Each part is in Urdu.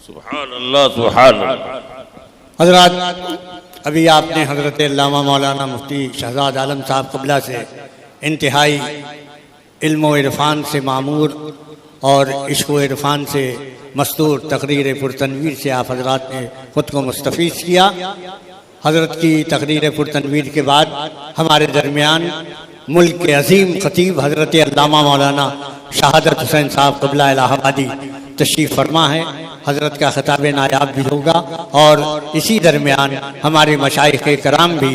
سبحان اللہ سبحان اللہ۔ حضرات، ابھی آپ نے حضرت علامہ مولانا مفتی شہزاد عالم صاحب قبلہ سے انتہائی علم و عرفان سے معمور اور عشق و عرفان سے مستور تقریر پرتنویر سے آپ حضرات نے خود کو مستفیض کیا۔ حضرت کی تقریر پرتنویر کے بعد ہمارے درمیان ملک کے عظیم خطیب حضرت علامہ مولانا شہادت حسین صاحب قبلہ الہ آبادی تشریف فرما ہے۔ حضرت کا خطاب نایاب بھی ہوگا اور اسی درمیان ہمارے مشائخ کرام بھی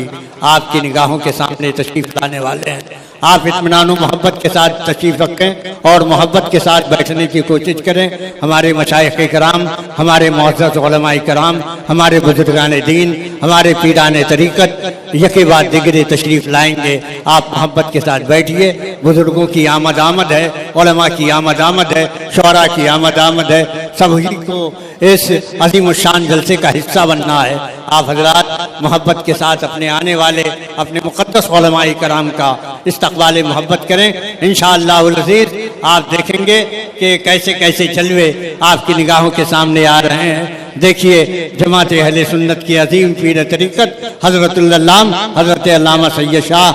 آپ کی نگاہوں کے سامنے تشریف لانے والے ہیں۔ آپ اطمینان و محبت کے ساتھ تشریف رکھیں اور محبت کے ساتھ بیٹھنے کی کوشش کریں۔ ہمارے مشائخ کرام، ہمارے معزز علماء کرام، ہمارے بزرگان دین، ہمارے پیران طریقت یکے بعد دیگرے تشریف لائیں گے۔ آپ محبت کے ساتھ بیٹھیے۔ بزرگوں کی آمد آمد ہے، علماء کی آمد آمد ہے، شعراء کی آمد آمد ہے۔ سبھی کو اس عظیم الشان جلسے کا حصہ بننا ہے۔ آپ حضرات محبت کے ساتھ اپنے آنے والے اپنے مقدس علماء کرام کا استقبال محبت کریں۔ انشاءاللہ العزیز آپ دیکھیں گے کہ کیسے کیسے جلوے آپ کی نگاہوں کے سامنے آ رہے ہیں۔ دیکھیے جماعت اہل سنت کی عظیم پیر طریقت حضرت اللام حضرت علامہ سید شاہ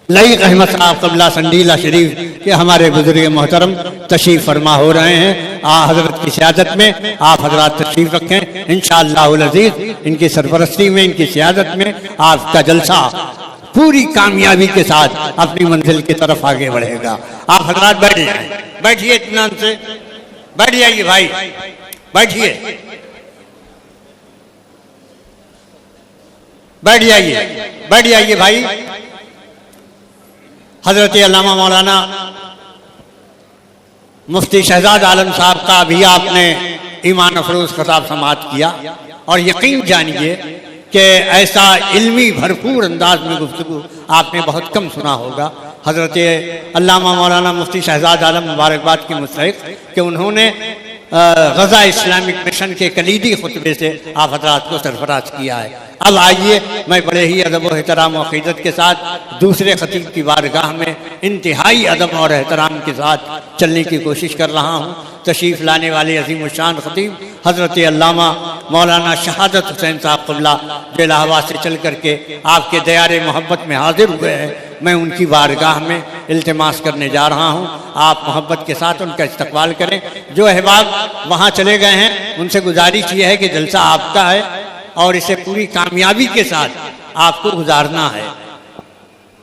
لعیق احمد صاحب قبلہ سنڈیلہ شریف کے ہمارے بزرگ محترم تشریف فرما ہو رہے ہیں۔ حضرت کی سیادت میں آپ حضرات تشریف رکھیں۔ انشاءاللہ العزیز ان کی سرپرستی میں، ان کی سیادت میں آپ کا جلسہ پوری کامیابی کے ساتھ اپنی منزل کی طرف آگے بڑھے گا۔ آپ حضرات بیٹھ جائیں، بیٹھیے اطمینان سے، بیٹھ جائیے بھائی، بیٹھیے، بیٹھ جائیے، بیٹھ جائیے بھائی۔ حضرت علامہ مولانا مفتی شہزاد عالم صاحب کا بھی آپ نے ایمان افروز خطاب سماعت کیا اور یقین جانیے کہ ایسا علمی بھرپور انداز میں گفتگو آپ نے بہت کم سنا ہوگا۔ حضرت علامہ مولانا مفتی شہزاد عالم مبارکباد کی مستحق کہ انہوں نے غزہ اسلامک مشن کے کلیدی خطبے سے آپ حضرات کو سرفراز کیا ہے۔ اب آئیے میں بڑے ہی ادب و احترام و عقیدت کے ساتھ دوسرے خطیب کی بارگاہ میں انتہائی ادب اور احترام کے ساتھ چلنے کی کوشش کر رہا ہوں۔ تشریف لانے والے عظیم الشان خطیب حضرت علامہ مولانا شہادت حسین صاحب قبلہ جو الہ آباد سے چل کر کے آپ کے دیار محبت میں حاضر ہوئے ہیں، میں ان کی بارگاہ میں التماس کرنے جا رہا ہوں۔ آپ محبت کے ساتھ ان کا استقبال کریں۔ جو احباب وہاں چلے گئے ہیں ان سے گزارش یہ ہے کہ جلسہ آپ کا ہے اور اسے پوری کامیابی کے ساتھ آپ کو گزارنا ہے۔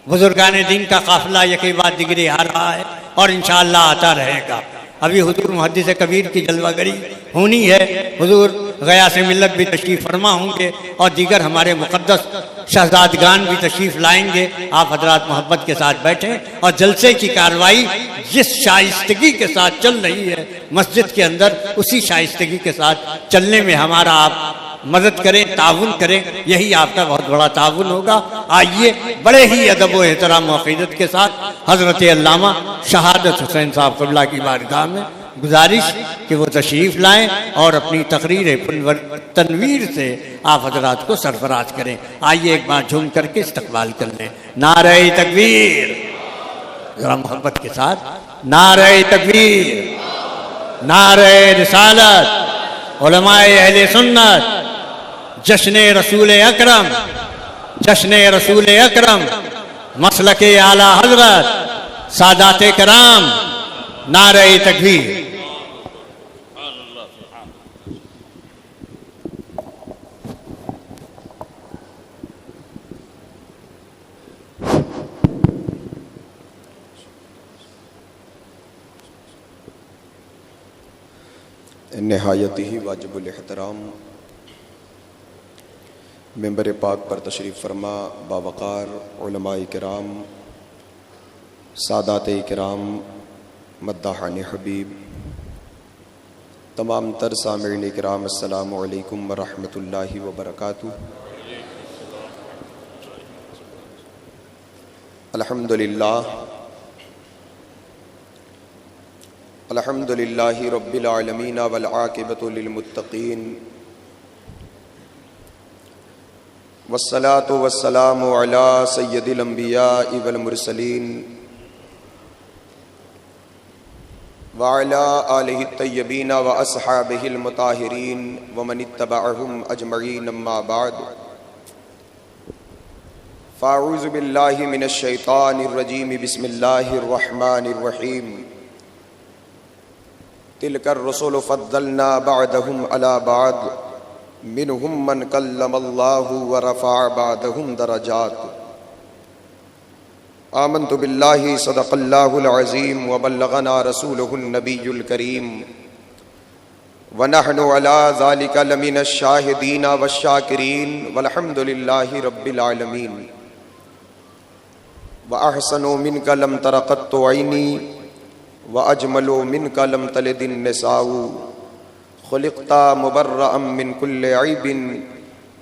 بزرگان دین کا قافلہ یکے بعد دیگرے آ رہا ہے اور انشاءاللہ آتا رہے گا۔ ابھی حضور محدث کبیر کی جلوہ گری ہونی ہے، حضور غیاث ملت بھی تشریف فرما ہوں گے اور دیگر ہمارے مقدس شہزادگان بھی تشریف لائیں گے۔ آپ حضرات محبت کے ساتھ بیٹھیں اور جلسے کی کارروائی جس شائستگی کے ساتھ چل رہی ہے مسجد کے اندر، اسی شائستگی کے ساتھ چلنے میں ہمارا آپ مدد کریں، تعاون کریں، یہی آپ کا بہت بڑا تعاون ہوگا۔ آئیے بڑے ہی ادب و احترام و عقیدت کے ساتھ حضرت علامہ شہادت حسین صاحب قبلہ کی بارگاہ میں گزارش کہ وہ تشریف لائیں اور اپنی تقریر تنویر سے آپ حضرات کو سرفراز کریں۔ آئیے ایک بار جھوم کر کے استقبال کر لیں۔ نعرہ تکبیر، ذرا محبت کے ساتھ، نعرہ تکبیر، نعرہ رسالت، علماء اہل سنت، جشن رسول اکرم، جشن رسول اکرم، مسلک اعلیٰ حضرت، سادات کرام، نعرہ تکبیر۔ نہایت ہی واجب الاحترام ممبر پاک پر تشریف فرما باوقار علماء کرام، سادات کرام، مداحان حبیب، تمام تر سامعین کرام، السلام علیکم ورحمۃ اللہ وبرکاتہ۔ الحمدللہ الحمدللہ رب العالمین والعاقبۃ للمتقین، والصلاة والسلام علی سید الانبیاء والمرسلین وعلى آله الطيبين وأصحابه المطهرين ومن اتبعهم أجمعين أما بعد فأعوذ بالله من الشيطان الرجيم بسم الله الرحمن الرحيم تلك الرسل فضلنا بعضهم على بعض منهم من كلم الله ورفع بعضهم درجات آمنت بالله صدق الله العظيم وبلغنا رسوله النبي الكريم ونحن على ذلك لمن الشاهدين والشاكرين والحمد لله رب العالمين وأحسن منك لم تر قط عيني وأجمل منك لم تلد النساء خلقت مبرأ من كل عيب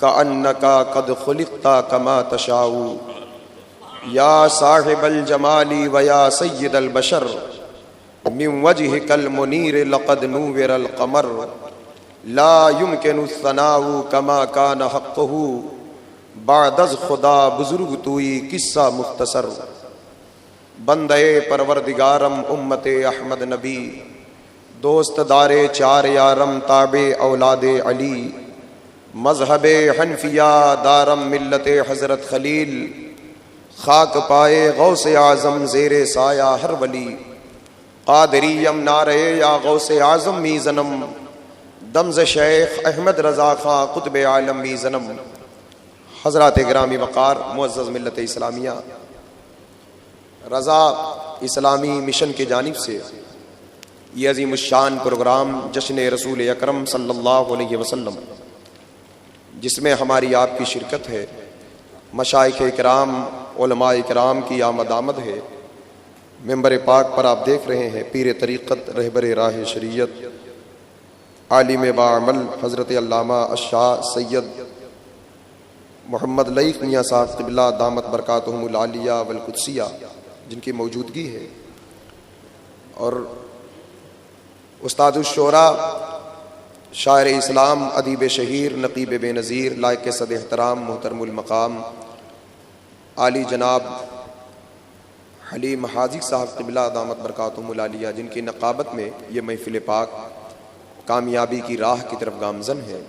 كأنك قد خلقت كما تشاء یا صاحب الجمال ویا سید البشر من وجهك المنیر لقد نور القمر لا يمكن الثناء كما كان حقه بعد از خدا بزرگ توئی قصہ مختصر بندے پروردگارم امت احمد نبی دوست دار چار یارم تابع اولاد علی مذہب حنفیہ دارم ملت حضرت خلیل خاک پائے غوث اعظم زیر سایہ ہر ولی قادریم نعرے یا غوث اعظم میزنم دمز شیخ احمد رضا خان قطب عالم میزنم حضرات گرامی وقار معزز ملت اسلامیہ رضا اسلامی مشن کی جانب سے یہ عظیم الشان پروگرام جشن رسول اکرم صلی اللہ علیہ وسلم جس میں ہماری آپ کی شرکت ہے، مشائخ کرام علماء کرام کی آمد ہے، ممبر پاک پر آپ دیکھ رہے ہیں پیر طریقت رہبر راہ شریعت عالم باعمل حضرت علامہ الشاہ سید محمد لئیق میاں صاحب قبلہ دامت برکاتہم العالیہ والقدسیہ جن کی موجودگی ہے، اور استاد الشورا شاعر اسلام ادیب شہیر نقیب بے نظیر لائق صد احترام محترم المقام عالی جناب حلیم حاجی صاحب قبلہ دامت برکاتہم العالیہ جن کی نقابت میں یہ محفل پاک کامیابی کی راہ کی طرف گامزن ہے،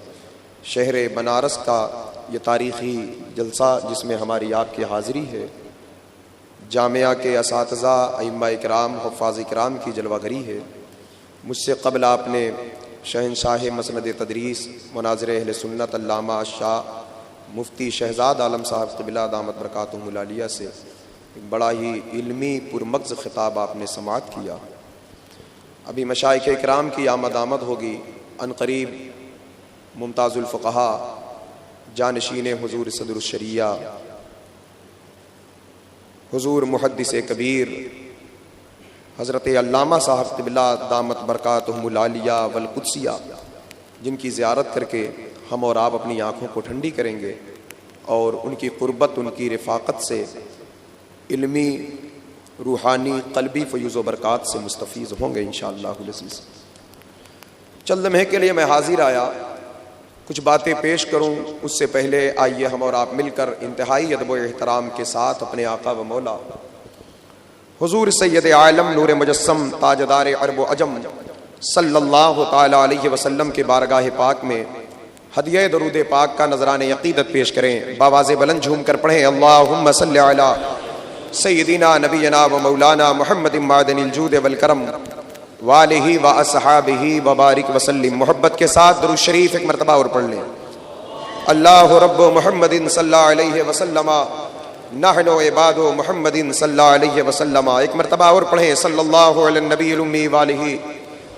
شہر بنارس کا یہ تاریخی جلسہ جس میں ہماری آپ کی حاضری ہے، جامعہ کے اساتذہ ائمہ اکرام حفاظ اکرام کی جلوہ گری ہے۔ مجھ سے قبل آپ نے شہنشاہ مسند تدریس مناظر اہل سنت علامہ الشاہ مفتی شہزاد عالم صاحب قبلہ دامت برکاتہم العالیہ سے ایک بڑا ہی علمی پرمغز خطاب آپ نے سماعت کیا۔ ابھی مشائخ اکرام کی آمد ہوگی، عنقریب ممتاز الفقہا جانشین حضور صدر الشریعہ حضور محدث کبیر حضرت علامہ صاحب قبلہ دامت برکاتہم العالیہ والقدسیہ جن کی زیارت کر کے ہم اور آپ اپنی آنکھوں کو ٹھنڈی کریں گے اور ان کی قربت ان کی رفاقت سے علمی روحانی قلبی فیوز و برکات سے مستفیض ہوں گے انشاءاللہ العزیز۔ چند لمحے کے لیے میں حاضر آیا، کچھ باتیں پیش کروں، اس سے پہلے آئیے ہم اور آپ مل کر انتہائی ادب و احترام کے ساتھ اپنے آقا و مولا حضور سید عالم نور مجسم تاجدار عرب و عجم صلی اللہ تعالی علیہ وسلم کے بارگاہ پاک میں ہدیہ درود پاک کا نذران عقیدت پیش کریں، بآواز بلند جھوم کر پڑھیں اللہم صلی علی سیدنا نبینا و مولانا محمد معدن الجود والکرم والہ و اصحابہ وبارک وسلم۔ محبت کے ساتھ درود شریف ایک مرتبہ اور پڑھ لیں۔ اللہ رب محمد صلی اللہ علیہ وسلم نحن عباد محمد صلی اللہ علیہ وسلم، ایک مرتبہ اور پڑھیں صلی اللہ علی النبی الامی والہ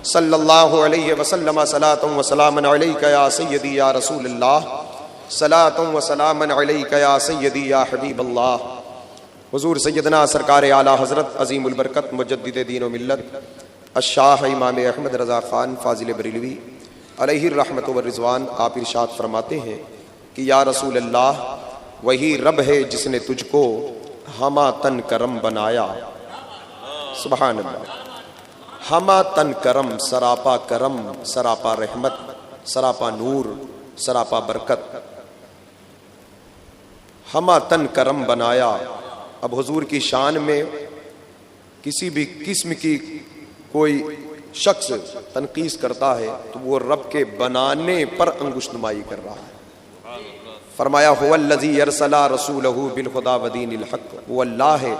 صلی اللہ علیہ وسلم، صلاۃ و سلام علیک یا سیدی یا رسول اللہ، صلاۃ و سلام علیک یا سیدی یا حبیب اللہ۔ حضور سیدنا سرکار اعلیٰ حضرت عظیم البرکت مجدد دین و ملت الشاہ امام احمد رضا خان فاضل بریلوی علیہ الرحمت والرضوان آپ ارشاد فرماتے ہیں کہ یا رسول اللہ وہی رب ہے جس نے تجھ کو ہما تن کرم بنایا، سبحان اللہ، ہما تن کرم، سراپا کرم، سراپا رحمت، سراپا نور، سراپا برکت، ہما تن کرم بنایا۔ اب حضور کی شان میں کسی بھی قسم کی کوئی شخص تنقیص کرتا ہے تو وہ رب کے بنانے پر انگشت نمائی کر رہا ہے. فرمایا هو الذی ارسل رسولہ بالہدی ودین الحق، وہ اللہ ہے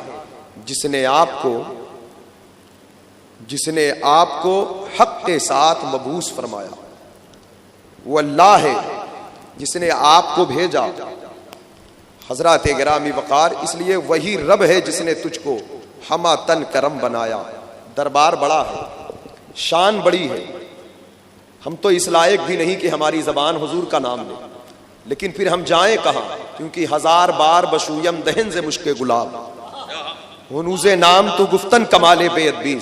جس نے آپ کو حق کے ساتھ مبعوث فرمایا. وہ اللہ ہے جس نے آپ کو بھیجا. حضرات گرامی وقار، اس لیے وہی رب ہے جس نے تجھ کو ہما تن کرم بنایا. دربار بڑا ہے، شان بڑی ہے. ہم تو اس لائق بھی نہیں کہ ہماری زبان حضور کا نام لے، لیکن پھر ہم جائیں کہاں؟ کیونکہ ہزار بار بشویم دہن سے مشک گلاب، ہنوز نام تو گفتن کمال بے ادبی،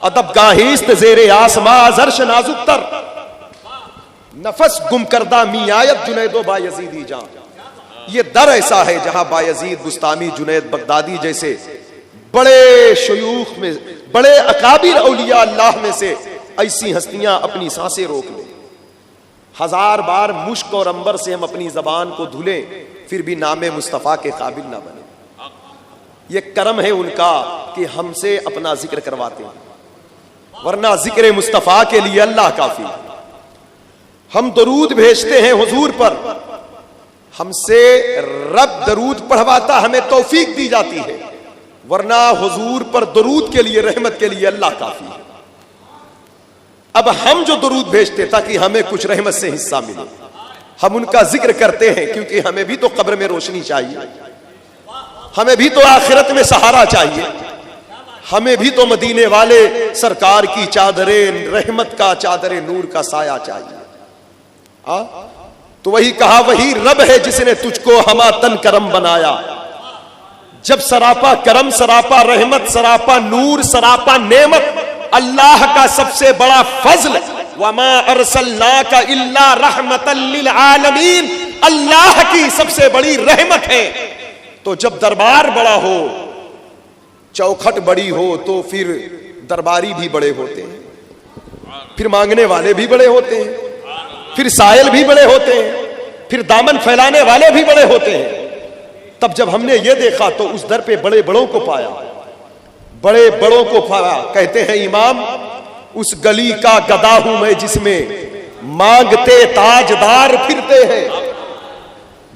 ادب گاہیست زیر آسما زرش نازک تر، نفس گم کردہ می آیت جنید و بایزیدی جان. یہ در ایسا ہے جہاں بایزید بستامی، جنید بغدادی جیسے بڑے شیوخ میں، بڑے اکابر اولیاء اللہ میں سے ایسی ہستیاں اپنی سانسیں روک لیں. ہزار بار مشک اور عنبر سے ہم اپنی زبان کو دھلیں پھر بھی نام مصطفیٰ کے قابل نہ بنے. یہ کرم ہے ان کا کہ ہم سے اپنا ذکر کرواتے ہیں، ورنہ ذکر مصطفیٰ کے لیے اللہ کافی. ہم درود بھیجتے ہیں حضور پر، ہم سے رب درود پڑھواتا، ہمیں توفیق دی جاتی ہے، ورنہ حضور پر درود کے لیے، رحمت کے لیے اللہ کافی ہے. اب ہم جو درود بھیجتے تاکہ ہمیں کچھ رحمت سے حصہ ملے، ہم ان کا ذکر کرتے ہیں کیونکہ ہمیں بھی تو قبر میں روشنی چاہیے، ہمیں بھی تو آخرت میں سہارا چاہیے، ہمیں بھی تو مدینے والے سرکار کی چادر رحمت کا، چادر نور کا سایہ چاہیے. تو وہی کہا وہی رب ہے جس نے تجھ کو ہما تن کرم بنایا. جب سراپا کرم، سراپا رحمت، سراپا نور، سراپا نعمت اللہ کا سب سے بڑا فضل، وما ارسلناک الا رحمتا للعالمین، اللہ کی سب سے بڑی رحمت ہے. تو جب دربار بڑا ہو، چوکھٹ بڑی ہو، تو پھر درباری بھی بڑے ہوتے ہیں، پھر مانگنے والے بھی بڑے ہوتے ہیں، پھر سائل بھی بڑے ہوتے ہیں، پھر دامن پھیلانے والے بھی بڑے ہوتے ہیں. تب جب ہم نے یہ دیکھا تو اس در پہ بڑے بڑوں کو پایا، بڑے بڑوں کو پایا. کہتے ہیں امام، اس گلی کا گدا ہوں میں جس میں مانگتے تاجدار پھرتے ہیں.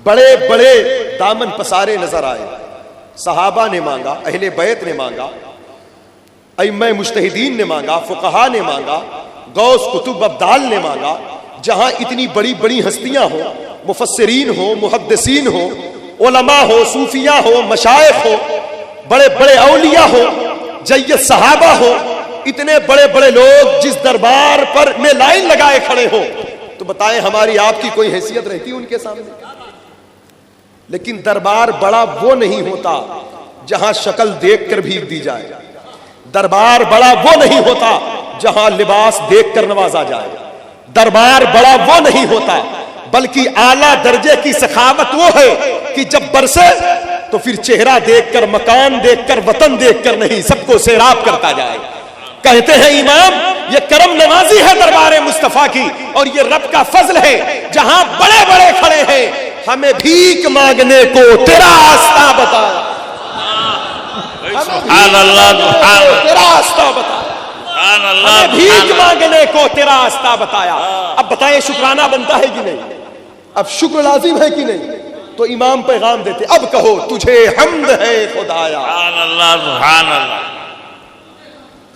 بڑے بڑے دامن پسارے نظر آئے. صحابہ نے مانگا، اہل بیت نے مانگا، ائمہ مجتہدین نے مانگا، فقہا نے مانگا، غوث کتب ابدال نے مانگا. جہاں اتنی بڑی بڑی ہستیاں ہوں، مفسرین ہو، محدثین ہو، علماء ہو، صوفیاء ہو، مشائخ ہو، بڑے بڑے اولیاء ہو، جید صحابہ ہو، اتنے بڑے بڑے لوگ جس دربار پر میں لائن لگائے کھڑے ہو، تو بتائیں ہماری آپ کی کوئی حیثیت رہتی ان کے سامنے؟ لیکن دربار بڑا وہ نہیں ہوتا جہاں شکل دیکھ کر بھیک دی جائے. دربار بڑا وہ نہیں ہوتا جہاں لباس دیکھ کر نوازا جائے. دربار بڑا وہ نہیں ہوتا، بلکہ اعلیٰ درجے کی سخاوت وہ ہے کہ جب برسے تو پھر چہرہ دیکھ کر، مکان دیکھ کر، وطن دیکھ کر نہیں، سب کو سیراب کرتا جائے. کہتے ہیں امام، یہ کرم نوازی ہے دربار مصطفیٰ کی، اور یہ رب کا فضل ہے. جہاں بڑے بڑے کھڑے ہیں، ہمیں بھیک مانگنے کو تیرا راستہ بتایا. سبحان اللہ، سبحان اللہ، تیرا راستہ بتایا. ہمیں بھیک مانگنے کو تیرا راستہ بتایا. اب بتائیں شکرانہ بنتا ہے کہ نہیں؟ اب شکر لازم ہے کہ نہیں؟ تو امام پیغام دیتے، اب کہو تجھے حمد ہے خدایا. سبحان اللہ، سبحان اللہ.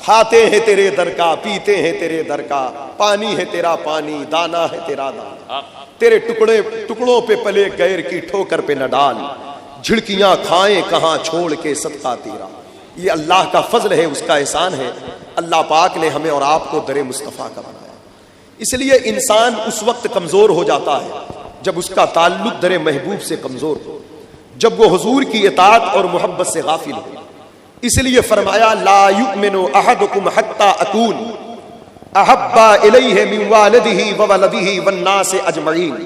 کھاتے ہیں تیرے در کا، پیتے ہیں تیرے در کا، پانی ہے تیرا پانی، دانا ہے تیرا دانا. تیرے ٹکڑوں پہ پلے غیر کی ٹھوکر پہ نہ ڈال، جھڑکیاں کھائیں کہاں چھوڑ کے صدقہ تیرا. یہ اللہ کا فضل ہے، اس کا احسان ہے. اللہ پاک نے ہمیں اور آپ کو در مصطفیٰ کا بنایا. اس لیے انسان اس وقت کمزور ہو جاتا ہے جب اس کا تعلق در محبوب سے کمزور ہو، جب وہ حضور کی اطاعت اور محبت سے غافل ہو. اس لیے فرمایا لا یؤمن احدکم حتی اکون احب الیہ من والدہ وولدہ والناس اجمعین.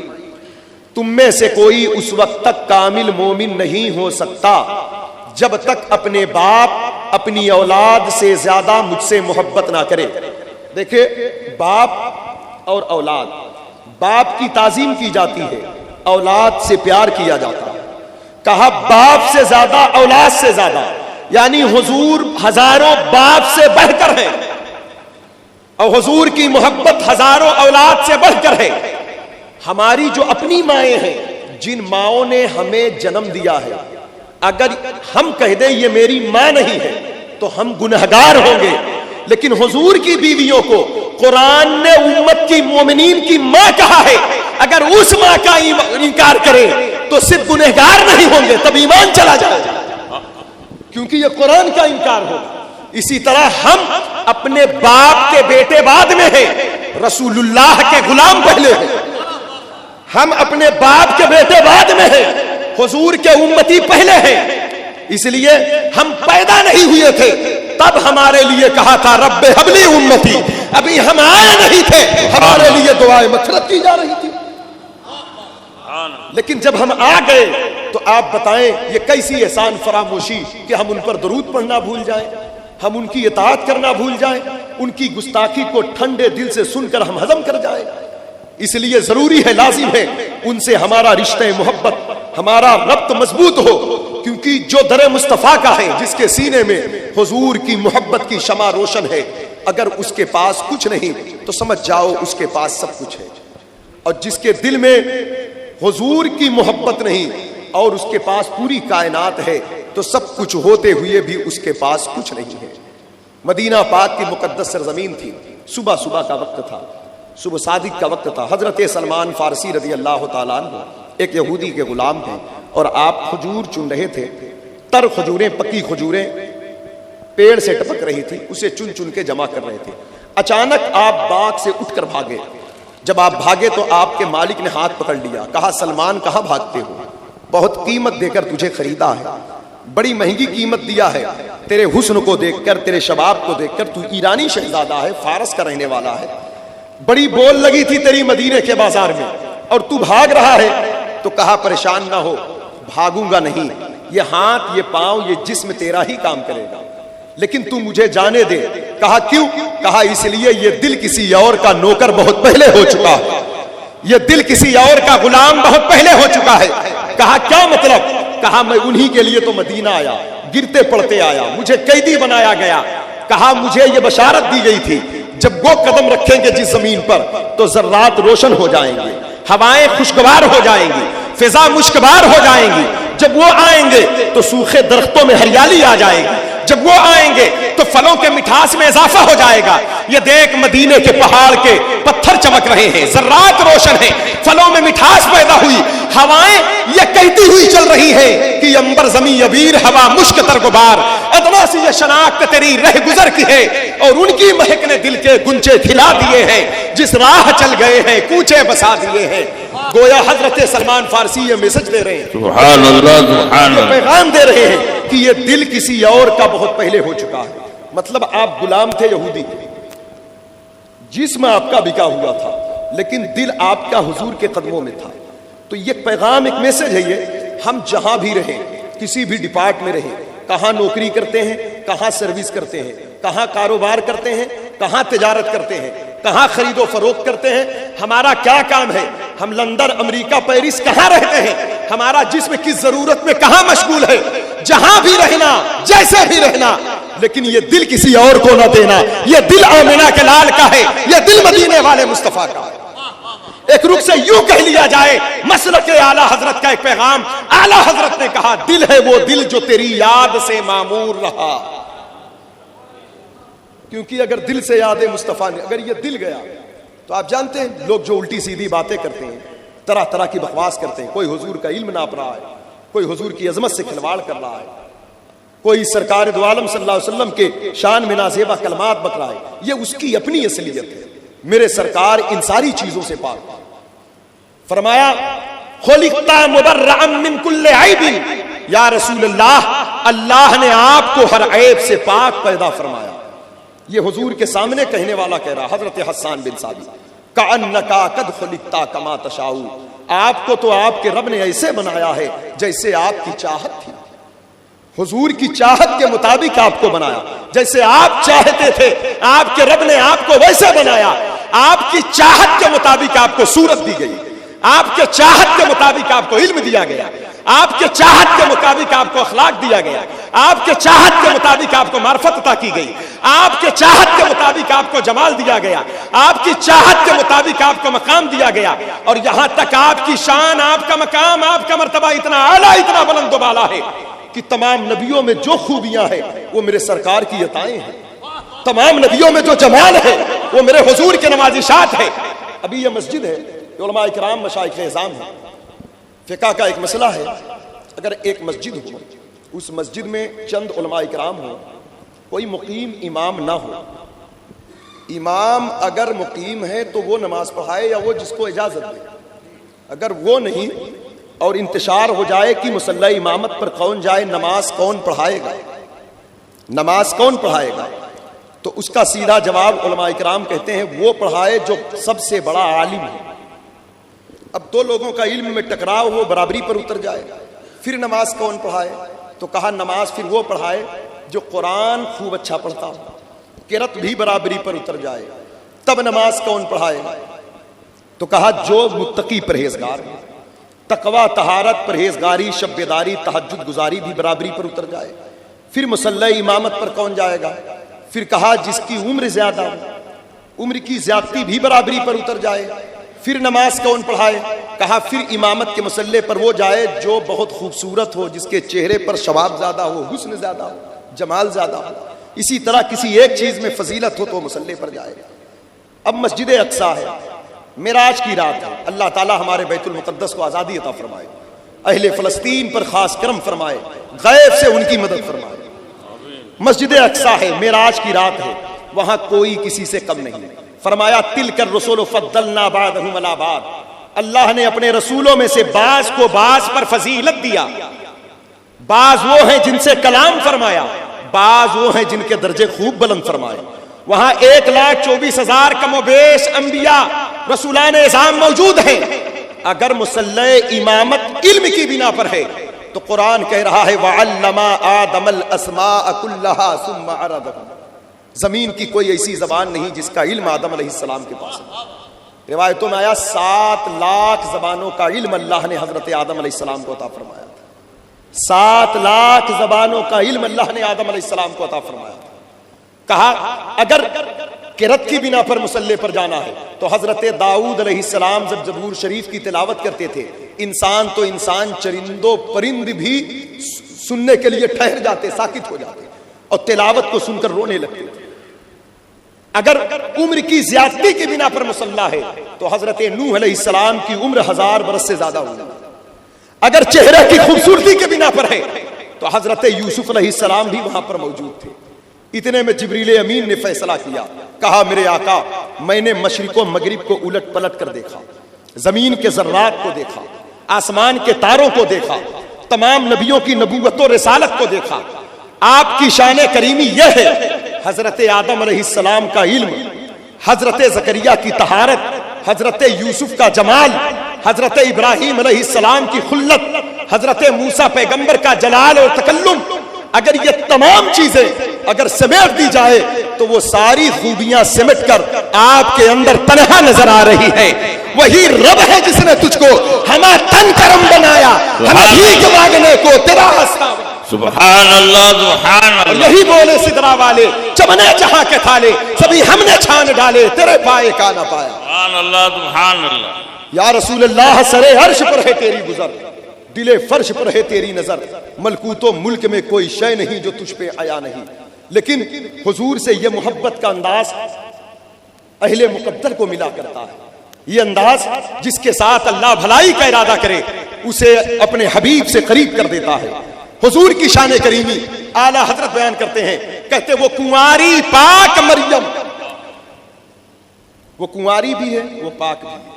تم میں سے کوئی اس وقت تک کامل مومن نہیں ہو سکتا جب تک اپنے باپ، اپنی اولاد سے زیادہ مجھ سے محبت نہ کرے. دیکھیں، باپ اور اولاد، باپ کی تعظیم کی جاتی ہے، اولاد سے پیار کیا جاتا ہے. کہا باپ سے زیادہ، اولاد سے زیادہ، یعنی حضور ہزاروں باپ سے بڑھ کر ہیں. اور حضور کی محبت ہزاروں اولاد سے بڑھ کر ہے. ہماری جو اپنی مائیں ہیں، جن ماؤں نے ہمیں جنم دیا ہے، اگر ہم کہہ دیں یہ میری ماں نہیں ہے تو ہم گنہگار ہوں گے. لیکن حضور کی بیویوں کو قرآن نے امت کی مومنین کی ماں کہا ہے. اگر اس ماں کا انکار کرے تو صرف گنہگار نہیں ہوں گے، تب ایمان چلا جائے گا، کیونکہ یہ قرآن کا انکار ہوگا. اسی طرح ہم اپنے باپ کے بیٹے بعد میں ہیں، رسول اللہ کے غلام پہلے ہیں. ہم اپنے باپ کے بیٹے بعد میں ہیں، حضور کے امتی پہلے ہیں. اس لیے ہم پیدا نہیں ہوئے تھے تب ہمارے لیے کہا تھا رب حبلی امتی. ابھی ہم آئے نہیں تھے، ہمارے لیے دعائیں مغفرت کی جا رہی تھی. لیکن جب ہم آ گئے تو آپ بتائیں یہ کیسی احسان فراموشی کہ ہم ان پر درود پڑھنا بھول جائیں، ہم ان کی اطاعت کرنا بھول جائیں، ان کی گستاخی کو ٹھنڈے دل سے سن کر ہم ہضم کر جائیں. اس لیے ضروری ہے، لازم ہے ان سے ہمارا رشتہ محبت، ہمارا ربط مضبوط ہو. کیونکہ جو در مصطفیٰ کا ہے، جس کے سینے میں حضور کی محبت کی شمع روشن ہے، اگر اس کے پاس کچھ نہیں تو سمجھ جاؤ اس کے پاس سب کچھ ہے. اور جس کے دل میں حضور کی محبت نہیں اور اس کے پاس پوری کائنات ہے تو سب کچھ ہوتے ہوئے بھی اس کے پاس کچھ نہیں ہے. مدینہ پاک کی مقدس سرزمین تھی. صبح صبح کا وقت تھا، صبح صادق کا وقت تھا. حضرت سلمان فارسی رضی اللہ تعالیٰ عنہ ایک یہودی کے غلام تھے اور آپ کھجور چن رہے تھے. تر کھجوریں، پکی کھجوریں پیڑ سے ٹپک رہی تھی، اسے چن چن کے جمع کر رہے تھے. اچانک آپ باغ سے اٹھ کر بھاگے. جب آپ بھاگے تو آپ کے مالک نے ہاتھ پکڑ لیا، کہا سلمان کہاں بھاگتے ہو؟ بہت قیمت دے کر تجھے خریدا ہے، بڑی مہنگی قیمت دیا ہے. تیرے حسن کو دیکھ کر، تیرے شباب کو دیکھ کر، تو ایرانی شہزادہ ہے، فارس کا رہنے والا ہے، بڑی بول لگی تھی تیری مدینے کے بازار میں اور تو بھاگ رہا ہے. تو کہا پریشان نہ ہو، بھاگوں گا نہیں، یہ ہاتھ، یہ پاؤں، یہ جسم تیرا ہی کام کرے گا، لیکن تو مجھے جانے دے. کہا کیوں؟ کہا اس لیے یہ دل کسی اور کا نوکر بہت پہلے ہو چکا ہے، یہ دل کسی اور کا غلام بہت پہلے ہو چکا ہے. کہا کیا مطلب؟ کہا میں انہی کے لیے تو مدینہ آیا، گرتے پڑتے آیا، مجھے قیدی بنایا گیا. کہا مجھے یہ بشارت دی گئی تھی جب وہ قدم رکھیں گے جس زمین پر تو ذرات روشن ہو جائیں گے، ہوائیں خوشگوار ہو جائیں گی، فضا مشکبار ہو جائیں گی. جب وہ آئیں گے تو سوکھے درختوں میں ہریالی آ جائے گی، جب وہ آئیں گے تو پھلوں کے مٹھاس میں اضافہ ہو جائے گا. یہ دیکھ مدینے کے پہاڑ کے پتھر چمک رہے ہیں، ذرات روشن ہیں، پھلوں میں مٹھاس پیدا ہوئی، ہوائیں یہ کہتی ہوئی چل رہی ہیں کہ انبر زمین عبیر، ہوا مشک تر غبار، ادنا سی یہ شناخت تیری رہ گزر کی ہے اور ان کی مہک نے دل کے گنچے کھلا دیے ہیں، جس راہ چل گئے ہیں کوچے بسا دیے ہیں. گویا حضرت سلمان فارسی یہ میسج دے رہے ہیں، سبحان اللہ، سبحان یہ اللہ. پیغام دے رہے ہیں کہ یہ دل کسی اور کا بہت پہلے ہو چکا ہے. مطلب آپ غلام تھے یہودی، جسم آپ کا بکا ہوا تھا لیکن دل آپ کا حضور کے قدموں میں تھا. تو یہ پیغام، ایک میسج ہے یہ، ہم جہاں بھی رہیں، کسی بھی ڈپارٹ میں رہیں، کہاں نوکری کرتے ہیں، کہاں سروس کرتے ہیں، کہاں کاروبار کرتے ہیں، کہاں تجارت کرتے ہیں، کہاں خرید و فروخت کرتے ہیں، ہمارا کیا کام ہے، ہم لندن، امریکہ، پیرس کہاں رہتے ہیں، ہمارا جسم کس ضرورت میں کہاں مشغول ہے، جہاں بھی رہنا، جیسے بھی رہنا، لیکن یہ دل کسی اور کو نہ دینا. یہ دل آمنہ کے لال کا ہے، یہ دل مدینے والے مصطفیٰ کا ہے. ایک رخ سے یوں کہہ لیا جائے، مسلک اعلیٰ حضرت کا ایک پیغام. اعلیٰ حضرت نے کہا دل ہے وہ دل جو تیری یاد سے معمور رہا. کیونکہ اگر دل سے یاد مصطفیٰ نے، اگر یہ دل گیا تو آپ جانتے ہیں لوگ جو الٹی سیدھی باتیں کرتے ہیں، طرح طرح کی بکواس کرتے ہیں. کوئی حضور کا علم ناپ رہا ہے، کوئی حضور کی عظمت سے کھلواڑ کر رہا ہے، کوئی سرکار دو عالم صلی اللہ علیہ وسلم کے شان میں نازیبہ کلمات بک رہا ہے. یہ اس کی اپنی اصلیت ہے. میرے سرکار ان ساری چیزوں سے پاک. فرمایا خلقت مبرئا من کل عیب، یا رسول اللہ، اللہ نے آپ کو ہر عیب سے پاک پیدا فرمایا. یہ حضور کے سامنے کہنے والا کہہ رہا حضرت حسان بن ثابت، کأنک قد خلقت کما تشاء، آپ کو تو آپ کے رب نے ایسے بنایا ہے جیسے آپ کی چاہت تھی. حضور کی چاہت کے مطابق آپ کو بنایا، جیسے آپ چاہتے تھے آپ کے رب نے آپ کو ویسے بنایا. آپ کی چاہت کے مطابق آپ کو صورت دی گئی، آپ کے چاہت کے مطابق آپ کو علم دیا گیا، آپ کے چاہت کے مطابق آپ کو اخلاق دیا گیا, آپ کے چاہت کے مطابق آپ کو معرفت عطا کی گئی, آپ کے چاہت کے مطابق آپ کو جمال دیا گیا, آپ کی چاہت کے مطابق آپ کو مقام دیا گیا, اور یہاں تک آپ کی شان, آپ کا مقام, آپ کا مرتبہ اتنا اعلیٰ, اتنا بلند و بالا ہے کہ تمام نبیوں میں جو خوبیاں ہیں وہ میرے سرکار کی عطائیں ہیں, تمام نبیوں میں جو جمال ہے وہ میرے حضور کے نوازشات ہے. ابھی یہ مسجد ہے, علماء کرام مشائخ اعظام ہیں, فقہ کا ایک مسئلہ ہے, اگر ایک مسجد ہو, اس مسجد میں چند علماء کرام ہو, کوئی مقیم امام نہ ہو, امام اگر مقیم ہے تو وہ نماز پڑھائے یا وہ جس کو اجازت دے, اگر وہ نہیں اور انتشار ہو جائے کہ مصلی امامت پر کون جائے, نماز کون پڑھائے گا, نماز کون پڑھائے گا, تو اس کا سیدھا جواب علماء کرام کہتے ہیں وہ پڑھائے جو سب سے بڑا عالم ہے. اب دو لوگوں کا علم میں ٹکراؤ ہو, برابری پر اتر جائے, پھر نماز کون پڑھائے, تو کہا نماز پھر وہ پڑھائے جو قرآن خوب اچھا پڑھتا ہو, قرات بھی برابری پر اتر جائے, تب نماز کون پڑھائے, تو کہا جو متقی پرہیزگار, تقوی, طہارت, پرہیزگاری, شب بیداری, تہجد گزاری بھی برابری پر اتر جائے. پھر مصلی امامت پر کون جائے گا, پھر کہا جس کی عمر زیادہ ہو, عمر کی زیادتی بھی برابری پر اتر جائے. پھر نماز کون پڑھائے, کہا پھر امامت کے مسئلے پر وہ جائے جو بہت خوبصورت ہو, جس کے چہرے پر شباب زیادہ ہو, حسن زیادہ ہو, جمال زیادہ ہو, اسی طرح کسی ایک چیز میں فضیلت ہو تو مسئلے پر جائے. اب مسجد اقصیٰ ہے, معراج کی رات ہے, اللہ تعالی ہمارے بیت المقدس کو آزادی عطا فرمائے, اہل فلسطین پر خاص کرم فرمائے, غیب سے ان کی مدد فرمائے. مسجد اقصیٰ ہے, معراج کی رات ہے, وہاں کوئی کسی سے کم نہیں. فرمایا تلک الرسل فضلنا بعضهم علی بعض, اللہ نے اپنے رسولوں میں سے بعض کو بعض پر فضیلت دیا. بعض وہ ہیں جن سے کلام فرمایا, بعض وہ ہیں جن کے درجے خوب بلند فرمائے. وہاں 1,24,000 کم و بیش انبیاء رسولان اعظام موجود ہیں. اگر مصلی امامت علم کی بنا پر ہے تو قرآن کہہ رہا ہے وَعَلَّمَ آدَمَ الْأَسْمَاءَ كُلَّهَا ثُمَّ عَرَضَهُمْ. زمین کی کوئی ایسی زبان نہیں جس کا علم آدم علیہ السلام کے پاس ہے. روایتوں میں آیا 7 لاکھ زبانوں کا علم اللہ نے حضرت آدم علیہ السلام کو عطا فرمایا تھا. 7 لاکھ زبانوں کا علم اللہ نے آدم علیہ السلام کو عطا فرمایا تھا. کہا اگر قرات کی بنا پر مصلی پر جانا ہے تو حضرت داؤد علیہ السلام جب زبور شریف کی تلاوت کرتے تھے, انسان تو انسان, چرندوں پرند بھی سننے کے لیے ٹھہر جاتے, ساکت ہو جاتے اور تلاوت کو سن کر رونے لگتے تھے. اگر عمر کی زیادتی کی بنا پر مصلی ہے تو حضرت نوح علیہ السلام کی عمر 1000 برس سے زیادہ ہوئی. اگر چہرے کی خوبصورتی کے بنا پر ہے تو حضرت یوسف علیہ السلام بھی وہاں پر موجود تھے. اتنے میں جبریل امین نے فیصلہ کیا, کہا میرے آقا میں نے مشرق و مغرب کو الٹ پلٹ کر دیکھا, زمین کے ذرات کو دیکھا, آسمان کے تاروں کو دیکھا, تمام نبیوں کی نبوت و رسالت کو دیکھا. آپ کی شان کریمی یہ ہے, حضرت آدم علیہ السلام کا علم, حضرت زکریا کی طہارت, حضرت یوسف کا جمال, حضرت ابراہیم علیہ السلام کی خلت, حضرت موسیٰ پیغمبر کا جلال اور تکلم. اگر یہ تمام چیزیں اگر سمیٹ دی جائے تو وہ ساری خوبیاں سمٹ کر آپ کے اندر تنہا نظر آ رہی ہے. وہی رب ہے جس نے تجھ کو ہمیں تن کرم بنایا, ہمیں بھیک مانگنے کو تیرا راستہ. سبحان اللہ, سبحان اللہ. یہی بولے سدرا والے چمنے جہاں کے تھالے سبھی ہم نے چھان ڈالے, تیرے پائے کا نہ پایا. سبحان اللہ, سبحان اللہ. یا رسول اللہ سرے عرش پر ہے تیری گزر, دل فرش پر ہے تیری نظر, ملکوت و ملک میں کوئی شے نہیں جو تجھ پہ آیا نہیں. لیکن حضور سے یہ محبت کا انداز اہل مقدر کو ملا کرتا ہے. یہ انداز جس کے ساتھ اللہ بھلائی کا ارادہ کرے اسے اپنے حبیب سے قریب کر دیتا ہے. حضور کی شان کریمی اعلیٰ حضرت بیان کرتے ہیں, کہتے وہ کنواری پاک مریم, وہ کنواری بھی ہے وہ پاک بھی ہے.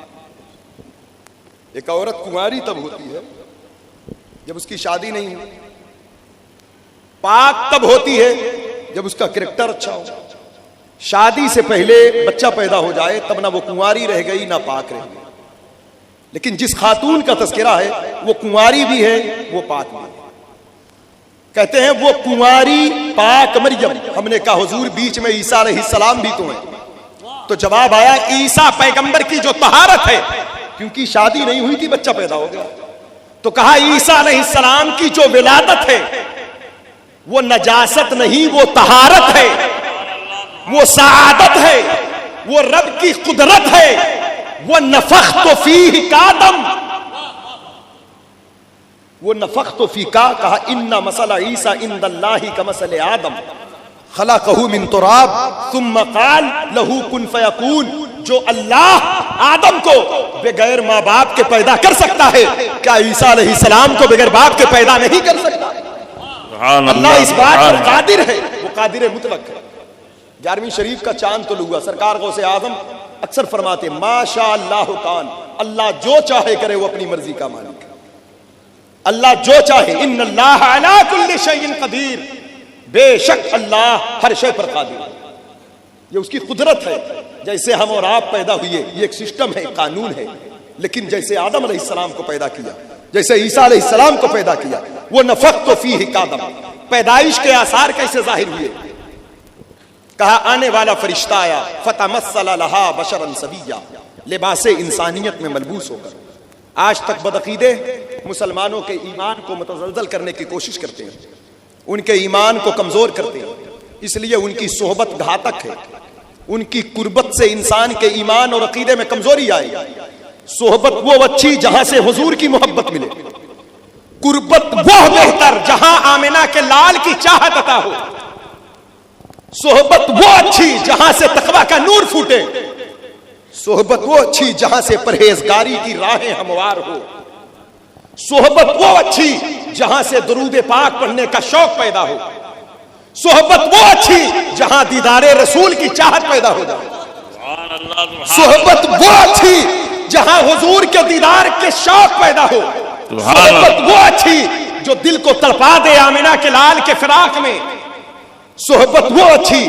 ایک عورت کنواری تب ہوتی ہے جب اس کی شادی نہیں ہو, پاک تب ہوتی ہے جب اس کا کریکٹر اچھا ہو. شادی سے پہلے بچہ پیدا ہو جائے تب نہ وہ کنواری رہ گئی نہ پاک رہ گئی. لیکن جس خاتون کا تذکرہ ہے وہ کنواری بھی ہے وہ پاک بھی ہے. کہتے ہیں وہ کنواری پاک مریم. ہم نے کہا حضور بیچ میں عیسیٰ علیہ السلام بھی تو ہیں, تو جواب آیا عیسیٰ پیغمبر کی جو طہارت ہے, کیونکہ شادی نہیں ہوئی تھی بچہ پیدا ہو گیا, تو کہا عیسیٰ علیہ السلام کی جو ولادت ہے وہ نجاست نہیں، وہ طہارت ہے، وہ سعادت ہے، وہ رب کی قدرت ہے، وہ نفخت فیہ کادم، وہ نفخت فیہ کا کہا ان مثل عیسیٰ عند اللہ کمثل آدم خلقہ من تراب ثم قال لہ کن فیکون. جو اللہ آدم کو بغیر ماں باپ کے پیدا کر سکتا ہے، کیا عیسیٰ علیہ السلام کو بغیر باپ کے پیدا نہیں کر سکتا؟ اللہ اس بات پر قادر ہے، وہ قادر مطلق ہے. 11ویں شریف کا چاند طلوع ہوا، سرکار غوث اعظم اکثر فرماتے ما شاء اللہ کان، اللہ جو چاہے کرے، وہ اپنی مرضی کا مالک ہے. اللہ جو چاہے، ان اللہ علی کل شیء قدیر، بے شک اللہ ہر شے پر قادر ہے. یہ اس کی قدرت ہے. جیسے ہم اور آپ پیدا ہوئے، یہ ایک سسٹم ہے، قانون ہے. لیکن جیسے آدم علیہ السلام کو پیدا کیا، جیسے عیسیٰ علیہ السلام کو پیدا کیا، وہ نفخت فیہ کادم. پیدائش کے آثار کیسے ظاہر ہوئے؟ کہا آنے والا فرشتہ آیا فتمثل لہا بشرا سویا، لباس انسانیت میں ملبوس ہو کر. آج تک بدعقیدے مسلمانوں کے ایمان کو متزلزل کرنے کی کوشش کرتے ہیں، ان کے ایمان کو کمزور کرتے ہیں. اس لیے ان کی صحبت گھاتک ہے. ان کی قربت سے انسان کے ایمان اور عقیدے میں کمزوری آئے. صحبت وہ اچھی جہاں سے حضور کی محبت ملے، قربت وہ بہتر جہاں آمنہ کے لال کی چاہت عطا ہو. صحبت وہ اچھی جہاں سے تقویٰ کا نور پھوٹے. صحبت وہ اچھی جہاں سے پرہیزگاری کی راہیں ہموار ہو. صحبت وہ اچھی جہاں سے درود پاک پڑھنے کا شوق پیدا ہو. صحبت وہ اچھی جہاں دیدار رسول کی چاہت پیدا ہو جائے. صحبت وہ اچھی جہاں حضور کے دیدار کے شوق پیدا ہو. صحبت وہ اچھی جو دل کو تڑپا دے آمنہ کے لال کے فراق میں. صحبت وہ اچھی،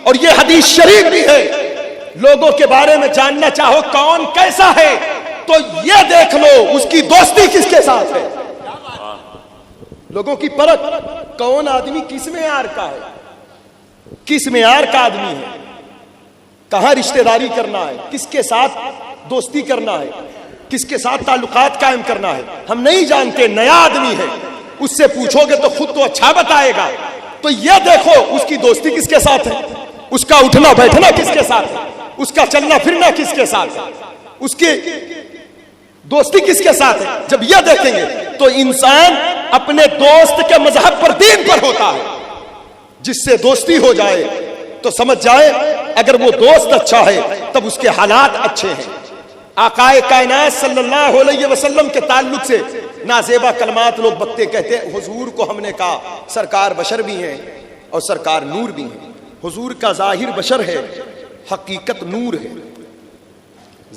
اور یہ حدیث شریف بھی ہے، لوگوں کے بارے میں جاننا چاہو کون کیسا ہے تو یہ دیکھ لو اس کی دوستی کس کے ساتھ ہے. لوگوں کی پرکھ، کون آدمی کس معیار کا ہے، کس معیار کا آدمی ہے، کہاں رشتہ داری کرنا ہے، کس کے ساتھ دوستی کرنا ہے، کس کے ساتھ تعلقات قائم کرنا ہے، ہم نہیں جانتے. نیا آدمی ہے، اس سے پوچھو گے تو خود تو اچھا بتائے گا. تو یہ دیکھو اس کی دوستی کس کے ساتھ ہے، اس کا اٹھنا بیٹھنا کس کے ساتھ ہے، اس کا چلنا پھرنا کس کے ساتھ ہے، اس کی دوستی کس کے ساتھ ہے. جب یہ دیکھیں گے تو انسان اپنے دوست کے مذہب پر، دین پر ہوتا ہے. جس سے دوستی ہو جائے تو سمجھ جائے اگر وہ دوست اچھا ہے تب اس کے حالات اچھے ہیں. آقائے کائنات صلی اللہ علیہ وسلم کے تعلق سے نازیبا کلمات لوگ بکتے کہتے ہیں. حضور کو ہم نے کہا سرکار بشر بھی ہیں اور سرکار نور بھی ہیں. حضور کا ظاہر بشر ہے، حقیقت نور ہے.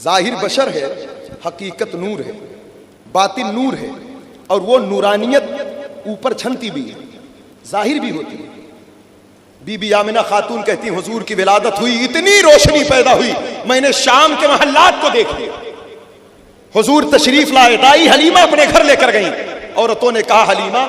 ظاہر بشر ہے، حقیقت نور ہے، باطن نور ہے. اور وہ نورانیت اوپر چھنتی بھی ہے، ظاہر بھی ہوتی ہے. بی بی آمنہ خاتون کہتی ہیں حضور کی ولادت ہوئی، اتنی روشنی پیدا ہوئی، میں نے شام کے محلات کو دیکھ لیا. حضور تشریف لائے، دائی حلیمہ اپنے گھر لے کر گئیں. عورتوں نے کہا حلیمہ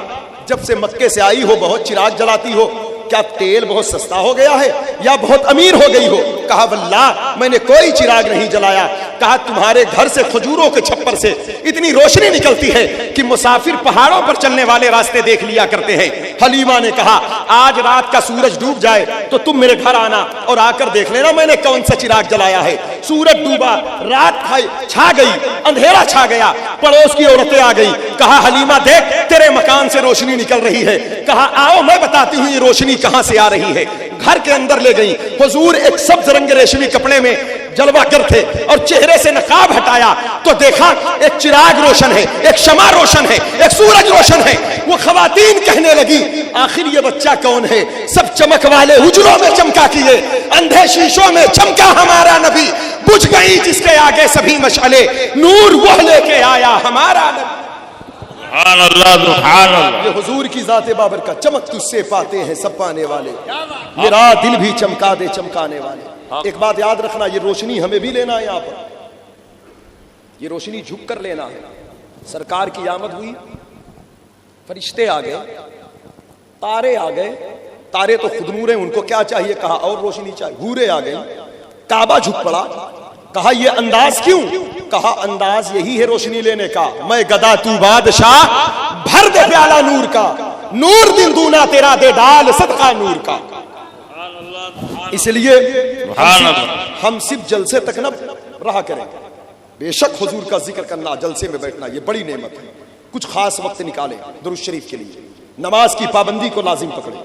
جب سے مکے سے آئی ہو بہت چراغ جلاتی ہو، کیا تیل بہت سستا ہو گیا ہے یا بہت امیر ہو گئی ہو؟ کہا واللہ میں نے کوئی چراغ نہیں جلایا. کہا تمہارے گھر سے کھجوروں کے چھپر سے اتنی روشنی نکلتی ہے کہ مسافر پہاڑوں پر چلنے والے راستے دیکھ لیا کرتے ہیں. حلیمہ نے کہا آج رات کا سورج ڈوب جائے تو تم میرے گھر آنا اور آ کر دیکھ لینا میں نے کون سا چراغ جلایا ہے. سورج ڈوبا، رات چھا گئی، اندھیرا چھا گیا، پڑوس کی عورتیں آ گئی. کہا حلیمہ دیکھ تیرے مکان سے روشنی نکل رہی ہے. کہا آؤ میں بتاتی ہوں یہ روشنی کہاں سے آ رہی ہے. گھر کے اندر لے گئی. حضور ایک سبز رنگ ریشمی کپڑے میں جلوہ گر تھے اور چہرے سے نقاب ہٹایا تو دیکھا ایک چراغ روشن ہے، ایک شمع روشن ہے، ایک سورج روشن ہے. وہ خواتین کہنے لگی آخر یہ بچہ کون ہے؟ سب چمک والے اجلوں میں چمکا کیے، اندھے شیشوں میں چمکا ہمارا نبی. بجھ گئی جس کے آگے سبھی مشعلے، نور وہ لے کے آیا ہمارا نبی. سبحان اللہ سبحان اللہ. یہ حضور کی ذات بابرکت، چمک تجھ سے پاتے ہیں سب پانے والے، میرا دل بھی چمکا دے چمکانے والے. ایک بات یاد رکھنا، یہ روشنی ہمیں بھی لینا ہے، یہاں پر یہ روشنی جھک کر لینا ہے. سرکار کی آمد ہوئی، فرشتے آ گئے، تارے آ گئے. تارے تو خود نور ہیں، ان کو کیا چاہیے؟ کہا اور روشنی چاہیے. حوریں آ گئی، کعبہ جھک پڑا. کہا یہ انداز کیوں؟ کہا انداز یہی ہے روشنی لینے کا، میں گدا تو بادشاہ، بھر دے پیالہ نور کا، نور دن دونا تیرا دے ڈال صدقہ نور کا۔ اس لیے ہم صرف جلسے تک نہ رہا کریں، بے شک حضور کا ذکر کرنا، جلسے میں بیٹھنا یہ بڑی نعمت ہے، کچھ خاص وقت نکالیں درود شریف کے لیے، نماز کی پابندی کو لازم پکڑیں،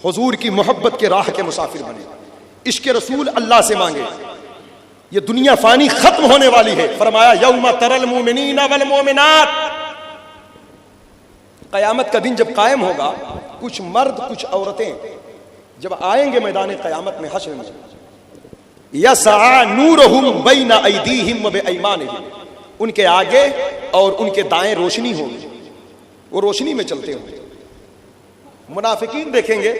حضور کی محبت کے راہ کے مسافر بنیں، عشق رسول اللہ سے مانگے۔ یہ دنیا فانی ختم ہونے والی ہے، فرمایا یوم تری المؤمنین والمؤمنات، قیامت کا دن جب قائم ہوگا، کچھ مرد کچھ عورتیں جب آئیں گے میدان قیامت میں حشر میں، یسعی نورہم بین ایدیہم و بایمانہم، ان کے آگے اور ان کے دائیں روشنی ہوگی، وہ روشنی میں چلتے ہوں گے۔ منافقین دیکھیں گے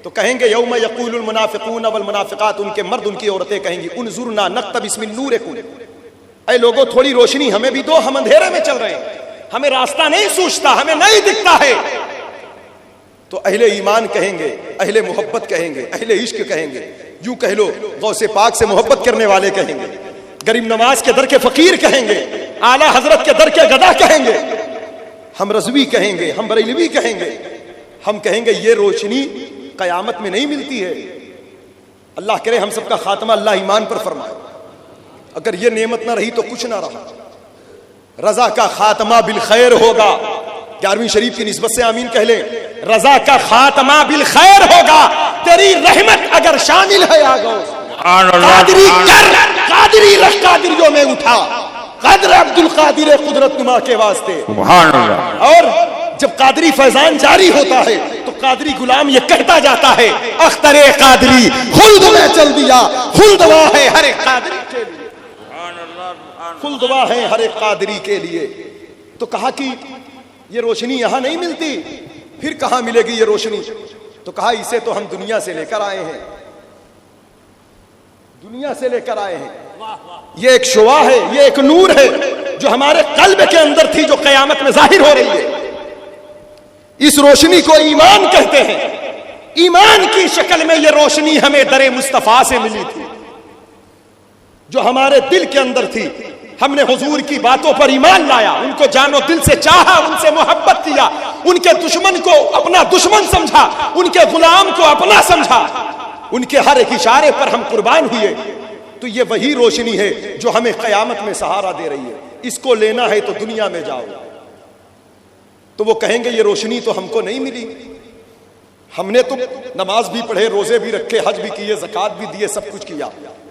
تو کہیں گے یوم یقول المنافقون والمنافقات، ان کے مرد ان کی عورتیں کہیں گی انظرنا نقتبس من نورکم، اے لوگوں تھوڑی روشنی ہمیں بھی دو، ہم اندھیرے میں چل رہے ہیں، ہمیں راستہ نہیں سوچتا، ہمیں نہیں دکھتا ہے۔ تو اہل ایمان کہیں گے، اہل محبت کہیں گے، اہل عشق کہیں گے، یوں کہہ لو غوث پاک سے محبت کرنے والے کہیں گے، غریب نواز کے در کے فقیر کہیں گے، اعلی حضرت کے در کے گدا کہیں گے، ہم رضوی کہیں گے، ہم بریلوی کہیں گے، ہم کہیں گے یہ روشنی قیامت میں نہیں ملتی ہے۔ اللہ کرے ہم سب کا خاتمہ اللہ ایمان پر فرمائے، اگر یہ نعمت نہ رہی تو کچھ نہ رہا۔ رضا کا خاتمہ بالخیر ہوگا، 11ویں شریف کی نسبت سے آمین کہہ لیں، رضا کا خاتمہ بالخیر ہوگا، تیری رحمت اگر شامل ہے آگو قادری کر، قادری رکھ قادریوں میں اٹھا، قادر عبد القادر قدرت نما کے واسطے۔ اور جب قادری فیضان جاری ہوتا ہے تو قادری غلام یہ کہتا جاتا ہے اختر قادری خلد میں چل دیا، خلدوا ہے ہر ایک قادری کے لیے، خلدوا ہے ہر ایک قادری کے لیے۔ تو کہا کہ یہ روشنی یہاں نہیں ملتی، پھر کہاں ملے گی یہ روشنی؟ تو کہا اسے تو ہم دنیا سے لے کر آئے ہیں، دنیا سے لے کر آئے ہیں، یہ ایک شعاع ہے، یہ ایک نور ہے جو ہمارے قلب کے اندر تھی، جو قیامت میں ظاہر ہو رہی ہے۔ اس روشنی کو ایمان کہتے ہیں، ایمان کی شکل میں یہ روشنی ہمیں در مصطفیٰ سے ملی تھی، جو ہمارے دل کے اندر تھی۔ ہم نے حضور کی باتوں پر ایمان لایا، ان کو جانو دل سے چاہا، ان سے محبت کیا، ان کے دشمن کو اپنا دشمن سمجھا، ان کے غلام کو اپنا سمجھا، ان کے ہر ایک اشارے پر ہم قربان ہوئے۔ تو یہ وہی روشنی ہے جو ہمیں قیامت میں سہارا دے رہی ہے۔ اس کو لینا ہے تو دنیا میں جاؤ۔ تو وہ کہیں گے یہ روشنی تو ہم کو نہیں ملی، ہم نے تو نماز بھی پڑھے، روزے بھی رکھے، حج بھی کیے، زکوٰۃ بھی دیے، سب کچھ کیا۔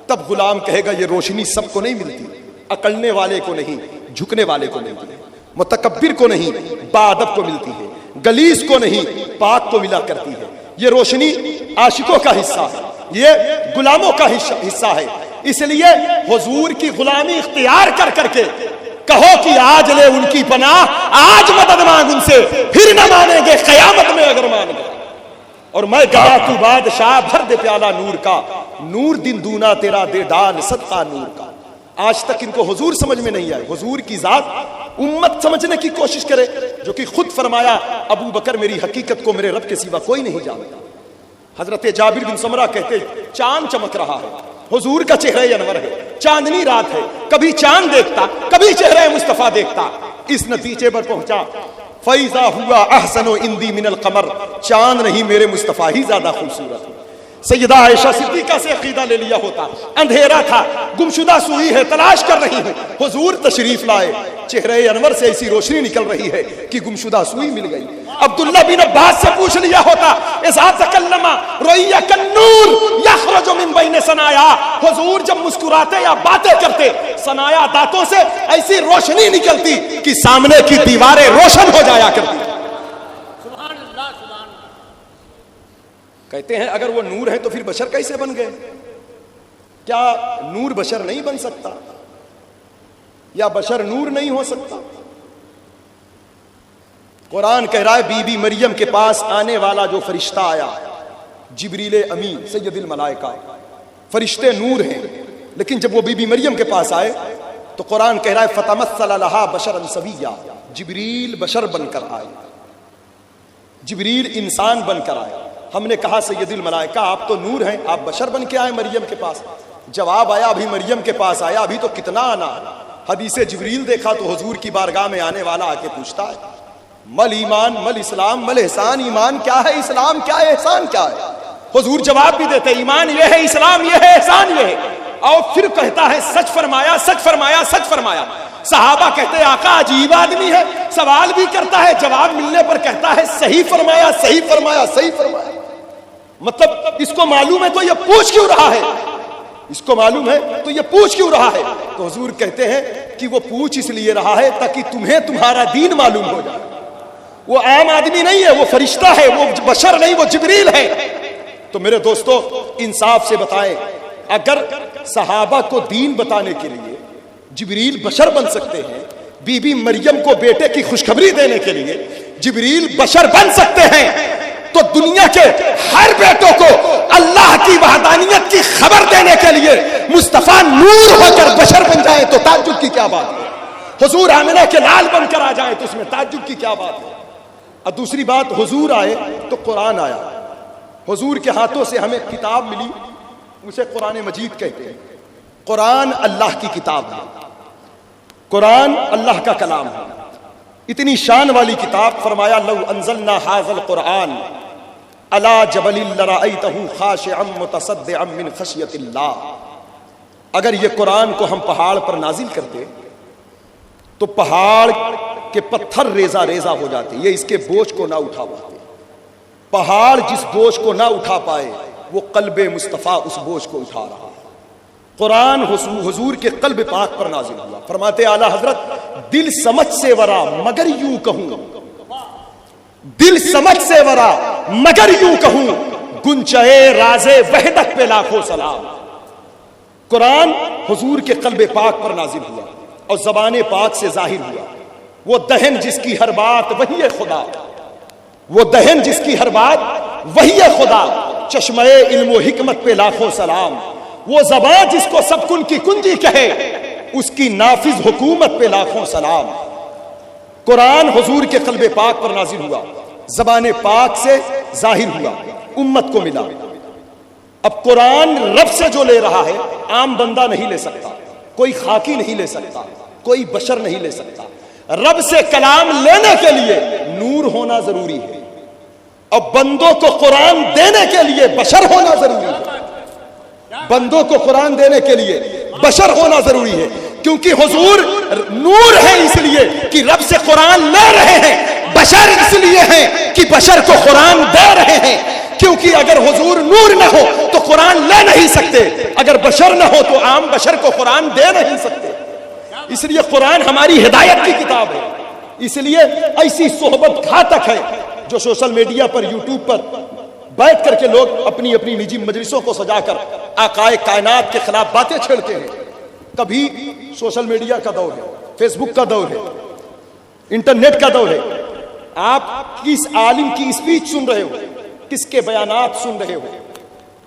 تب غلام کہے گا یہ روشنی سب کو نہیں ملتی، اکڑنے والے کو نہیں، جھکنے والے کو ملتی ہے، متکبر کو نہیں، باادب کو ملتی ہے، گلیس کو نہیں، پاک کو ملا کرتی ہے۔ یہ روشنی عاشقوں کا حصہ ہے، یہ غلاموں کا حصہ ہے۔ اس لیے حضور کی غلامی اختیار کر کر کے کہو کہ آج لے ان کی پناہ، آج مدد مانگ ان سے، پھر نہ مانیں گے قیامت میں اگر مان گئے۔ اور میں گدا تو بادشاہ، بھر دے پیالہ نور کا، نور دن دونا تیرا دے ڈال صدقہ نور کا۔ آج تک ان کو حضور سمجھ میں نہیں آئے، حضور کی ذات امت سمجھنے کی کوشش کرے، جو کہ خود فرمایا ابو بکر میری حقیقت کو میرے رب کے سوا کوئی نہیں جانتا۔ حضرت جابر بن سمرہ کہتے چاند چمک رہا ہے، حضور کا چہرہ انور ہے، چاندنی رات ہے، کبھی چاند دیکھتا، کبھی چہرہ مصطفیٰ دیکھتا۔ اس نتیجے پر پہنچا فیضا ہوا احسن و اندی من القمر، چاند نہیں میرے مصطفیٰ ہی زیادہ خوبصورت ہے۔ سیدہ عائشہ صدیقہ سے عقیدہ لے لیا ہوتا، اندھیرا تھا، گمشدہ سوئی ہے، تلاش کر رہی ہے، حضور تشریف لائے، چہرہ انور سے ایسی روشنی نکل رہی ہے کہ گمشدہ سوئی مل گئی۔ عبداللہ بن عباس سے پوچھ لیا ہوتا اذا تکلم رؤیا کالنور یخرج من بین ثنایا، حضور جب مسکراتے یا باتیں کرتے ثنایا دانتوں سے ایسی روشنی نکلتی کہ سامنے کی دیواریں روشن ہو جایا کرتی۔ کہتے ہیں اگر وہ نور ہے تو پھر بشر کیسے بن گئے؟ کیا نور بشر نہیں بن سکتا؟ یا بشر نور نہیں ہو سکتا؟ قرآن کہہ رہا ہے بی بی مریم کے پاس آنے والا جو فرشتہ آیا، جبریل امین سید الملائکہ، فرشتے نور ہیں، لیکن جب وہ بی بی مریم کے پاس آئے تو قرآن کہہ رہا ہے فتمثل لہا بشرا سویا، جبریل بشر بن کر آئے، جبریل انسان بن کر آئے۔ ہم نے کہا سید الملائکہ آپ تو نور ہیں، آپ بشر بن کے آئے مریم کے پاس؟ جواب آیا ابھی مریم کے پاس آیا، ابھی تو کتنا آنا، حدیث جبریل دیکھا تو حضور کی بارگاہ میں آنے والا آ کے پوچھتا ہے مل ایمان مل اسلام مل احسان، ایمان کیا ہے، اسلام کیا ہے، احسان کیا ہے؟ حضور جواب بھی دیتے ایمان یہ ہے، اسلام یہ ہے، احسان یہ ہے، اور پھر کہتا ہے سچ فرمایا سچ فرمایا سچ فرمایا۔ صحابہ کہتے ہیں آقا عجیب آدمی ہے، سوال بھی کرتا ہے، جواب ملنے پر کہتا ہے صحیح فرمایا صحیح فرمایا صحیح فرمایا۔ مطلب اس کو معلوم ہے تو یہ پوچھ کیوں رہا ہے، اس کو معلوم ہے تو یہ پوچھ کیوں رہا ہے؟ تو حضور کہتے ہیں کہ وہ پوچھ اس لیے رہا ہے تاکہ تمہیں تمہارا دین معلوم ہو جائے۔ وہ عام آدمی نہیں ہے، وہ فرشتہ ہے، وہ بشر نہیں، وہ جبریل ہے۔ تو میرے دوستو انصاف سے بتائیں، اگر صحابہ کو دین بتانے کے لیے جبریل بشر بن سکتے ہیں، بی بی مریم کو بیٹے کی خوشخبری دینے کے لیے جبریل بشر بن سکتے ہیں، تو دنیا کے ہر بیٹوں کو اللہ کی وحدانیت کی خبر دینے کے لیے مصطفیٰ نور ہو کر بشر بن جائیں تو تعجب کی کیا بات ہے؟ حضور آمنہ کے لال بن کر آ جائیں تو اس میں تعجب کی کیا بات ہے؟ اور دوسری بات، حضور آئے تو قرآن آیا، حضور کے ہاتھوں سے ہمیں کتاب ملی، اسے قرآن مجید کہتے ہیں۔ قرآن اللہ کی کتاب ہے، قرآن اللہ کا کلام ہے، اتنی شان والی کتاب۔ فرمایا لو انزلنا ھذا القرآن علی جبل لرأیتہ خاشعا متصدعا من خشیۃ اللہ، اگر یہ قرآن کو ہم پہاڑ پر نازل کرتے تو پہاڑ کے پتھر ریزہ ریزہ ہو جاتے، یہ اس کے بوجھ کو نہ اٹھا پاتے۔ پہاڑ جس بوجھ کو نہ اٹھا پائے وہ قلب مصطفیٰ اس بوجھ کو اٹھا رہا ہے۔ قرآن حضور کے قلب پاک پر نازل ہوا۔ فرماتے اعلیٰ حضرت دل سمجھ سے ورا مگر یوں کہوں، دل سمجھ سے ورا مگر یوں کہوں، گنچے راز وحدت پہ لاکھوں سلام۔ قرآن حضور کے قلب پاک پر نازل ہوا اور زبان پاک سے ظاہر ہوا۔ وہ دہن جس کی ہر بات وہی ہے خدا، وہ دہن جس کی ہر بات وہی ہے خدا، چشمہ علم و حکمت پہ لاکھوں سلام۔ وہ زبان جس کو سب کن کی کنجی کہے، اس کی نافذ حکومت پہ لاکھوں سلام۔ قرآن حضور کے قلب پاک پر نازل ہوا، زبان پاک سے ظاہر ہوا، امت کو ملا۔ اب قرآن رب سے جو لے رہا ہے عام بندہ نہیں لے سکتا، کوئی خاکی نہیں لے سکتا، کوئی بشر نہیں لے سکتا۔ رب سے کلام لینے کے لیے نور ہونا ضروری ہے، اور بندوں کو قرآن دینے کے لیے بشر ہونا ضروری ہے۔ بندوں کو قرآن دینے کے لیے بشر ہونا ضروری ہے، کیونکہ حضور نور ہے اس لیے کہ رب سے قرآن لے رہے ہیں، بشر اس لیے ہیں کہ بشر کو قرآن دے رہے ہیں۔ کیونکہ اگر حضور نور نہ ہو تو قرآن لے نہیں سکتے، اگر بشر نہ ہو تو عام بشر کو قرآن دے نہیں سکتے۔ اس لیے قرآن ہماری ہدایت کی کتاب ہے۔ اس لیے ایسی صحبت گھاتک ہے جو سوشل میڈیا پر، یوٹیوب پر بیٹھ کر کے لوگ اپنی اپنی نجی مجلسوں کو سجا کر آقائے کائنات کے خلاف باتیں چھیڑتے ہیں۔ کبھی سوشل میڈیا کا دور ہے، فیس بک کا دور ہے، انٹرنیٹ کا دور ہے، آپ کس عالم کی اسپیچ سن رہے ہو، کس کے بیانات سن رہے ہو،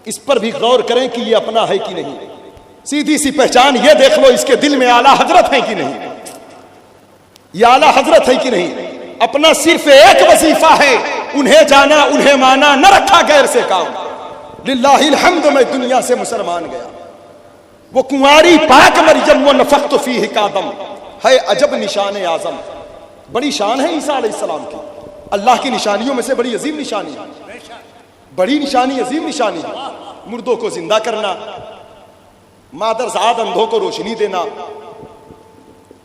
اس پر بھی غور کریں کہ یہ اپنا ہے کہ نہیں۔ سیدھی سی پہچان یہ دیکھ لو اس کے دل میں اعلیٰ حضرت ہے کہ نہیں، یہ اعلیٰ حضرت ہے کہ نہیں۔ اپنا صرف ایک وظیفہ ہے، انہیں جانا انہیں مانا، نہ رکھا غیر سے کام۔ للہ الحمد میں دنیا سے مسلمان گیا۔ وہ کنواری پاک مریم ونفخت فیہ کا دم ہے عجب نشان اعظم۔ بڑی شان ہے عیسیٰ علیہ السلام کی، اللہ کی نشانیوں میں سے بڑی عظیم نشانی ہے، بڑی نشانی، عظیم نشانی ہے۔ مردوں کو زندہ کرنا، مادرزاد اندھوں کو روشنی دینا،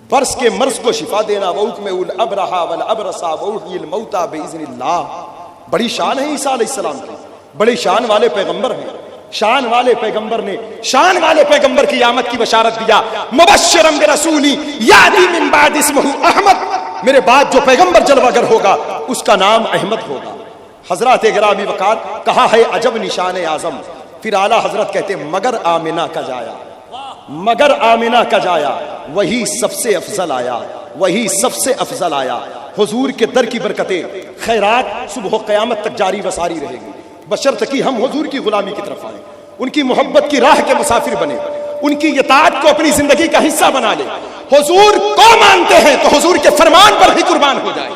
برس کے مرض کو شفا دینا، وَأُكْمِعُ الْأَبْرَحَ وَالْأَبْرَصَ وَأُحْيِي الْمَوْتَى بِإِذْنِ اللَّهِ۔ بڑی شان ہے عیسیٰ علیہ السلام کی، بڑی شان والے پیغمبر ہیں۔ شان والے پیغمبر نے شان والے پیغمبر کی آمد کی بشارت دیا، مبشرا برسول یأتی من بعد اسمہ احمد، میرے بعد جو پیغمبر جلوہ گر ہوگا اس کا نام احمد ہوگا۔ حضرات گرامی وقار، کہا ہے عجب نشان اعظم۔ پھر اعلیٰ حضرت کہتے مگر آمنہ کا جایا، مگر آمنہ کا جایا، وہی سب سے افضل آیا، وہی سب سے افضل آیا۔ حضور کے در کی برکتیں خیرات صبح و قیامت تک جاری و ساری رہے گی، بشرط کہ ہم حضور کی غلامی کی طرف آئیں، ان کی محبت کی راہ کے مسافر بنے، ان کی اطاعت کو اپنی زندگی کا حصہ بنا لیں۔ حضور کو مانتے ہیں تو حضور کے فرمان پر ہی قربان ہو جائیں،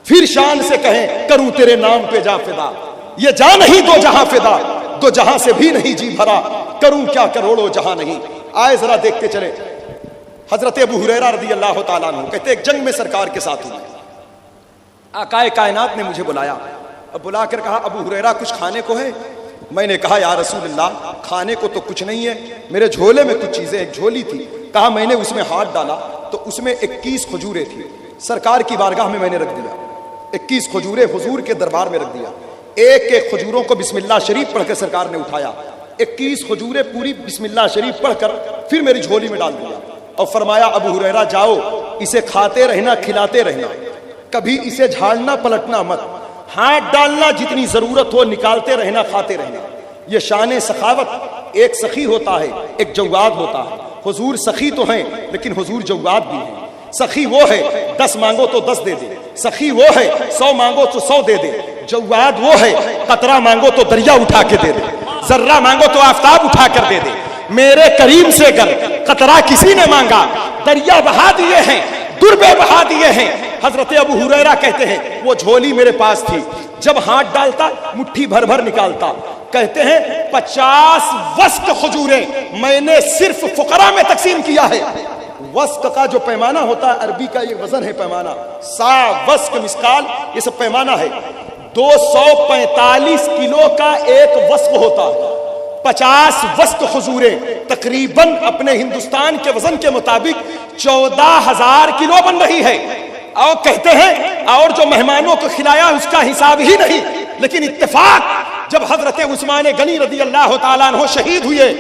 پھر شان سے کہیں کروں تیرے نام پہ جا فدا، یہ جا نہیں دو جہاں فدا، دو جہاں سے بھی نہیں جی بھرا، کروں کیا کروڑوں جہاں نہیں۔ آئے ذرا دیکھتے چلے، حضرت ابو ہریرہ رضی اللہ تعالیٰ عنہ کہتے ایک جنگ میں سرکار کے ساتھ ہوں، آقائے کائنات نے مجھے بلایا، اب بلا کر کہا ابو ہریرہ کچھ کھانے کو ہے؟ میں نے کہا یا رسول اللہ کھانے کو تو کچھ نہیں ہے، میرے جھولے میں کچھ چیزیں، ایک جھولی تھی، کہا میں نے اس میں ہاتھ ڈالا تو اس میں 21 کھجوریں تھی، سرکار کی بارگاہ میں نے رکھ دیا، 21 کھجوریں حضور کے دربار میں رکھ دیا، ایک ایک کھجوروں کو بسم اللہ شریف پڑھ کر سرکار نے اٹھایا، 21 کھجوریں پوری بسم اللہ شریف پڑھ کر پھر میری جھولی میں ڈال دیا اور فرمایا ابو ہریرہ جاؤ اسے کھاتے رہنا، کھلاتے رہنا، کبھی اسے جھاڑنا پلٹنا مت، ہاتھ ڈالنا جتنی ضرورت ہو نکالتے رہنا، کھاتے رہنا۔ یہ شان سخاوت، ایک سخی ہوتا ہے ایک جواد ہوتا ہے، حضور سخی تو ہیں لیکن حضور جواد بھی ہیں۔ سخی وہ ہے 10 مانگو تو 10 دے دے، سخی وہ ہے 100 مانگو تو 100 دے دے، جواد وہ ہے قطرہ مانگو تو دریا اٹھا کے دے دے، ذرہ مانگو تو آفتاب اٹھا کر دے دے۔ میرے کریم سے اگر قطرہ کسی نے مانگا دریا بہا دیے ہیں، دربے بہا دیے ہیں۔ حضرت ابو ہریرہ کہتے ہیں وہ جھولی میرے پاس تھی، جب ہاتھ ڈالتا مٹھی بھر بھر نکالتا، کہتے ہیں 50 وسق کھجوریں میں نے صرف فقراء میں تقسیم کیا ہے۔ وسق کا جو پیمانہ ہوتا ہے عربی کا یہ وزن ہے، پیمانہ سا وسق مسقال یہ سب پیمانہ ہے، 245 کلو کا ایک وسق ہوتا ہے، 50 وسق کھجوریں تقریباً اپنے ہندوستان کے وزن کے مطابق 14,000 کلو بن رہی ہے۔ اور کہتے ہیں اور جو مہمانوں کو کھلایا اس کا حساب ہی نہیں، لیکن اتفاق جب حضرت عثمان غنی رضی اللہ تعالیٰ عنہ شہید ہوئے،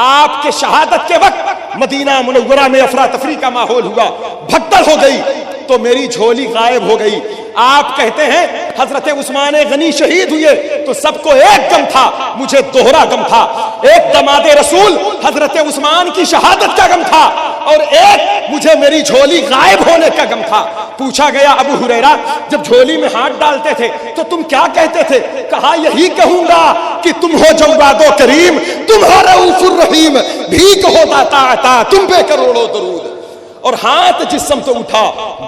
آپ کے شہادت کے وقت مدینہ منورہ میں افراتفری کا ماحول ہوا، بھگدڑ ہو گئی تو میری جھولی غائب ہو گئی۔ آپ کہتے ہیں حضرت عثمان غنی شہید ہوئے تو سب کو ایک غم تھا، مجھے دوہرا غم تھا، ایک دماد رسول حضرت عثمان کی شہادت کا غم تھا اور ایک مجھے میری جھولی غائب ہونے کا غم تھا۔ پوچھا گیا ابو ہریرہ جب جھولی میں ہاتھ ڈالتے تھے تو تم کیا کہتے تھے؟ کہا یہی کہوں گا کہ تم ہو جواد و کریم، تم ہو رؤوف الرحیم، بھیک ہو داتا عطا، تم پہ کروڑوں درود۔ اور ہاتھ جس سمت اٹھا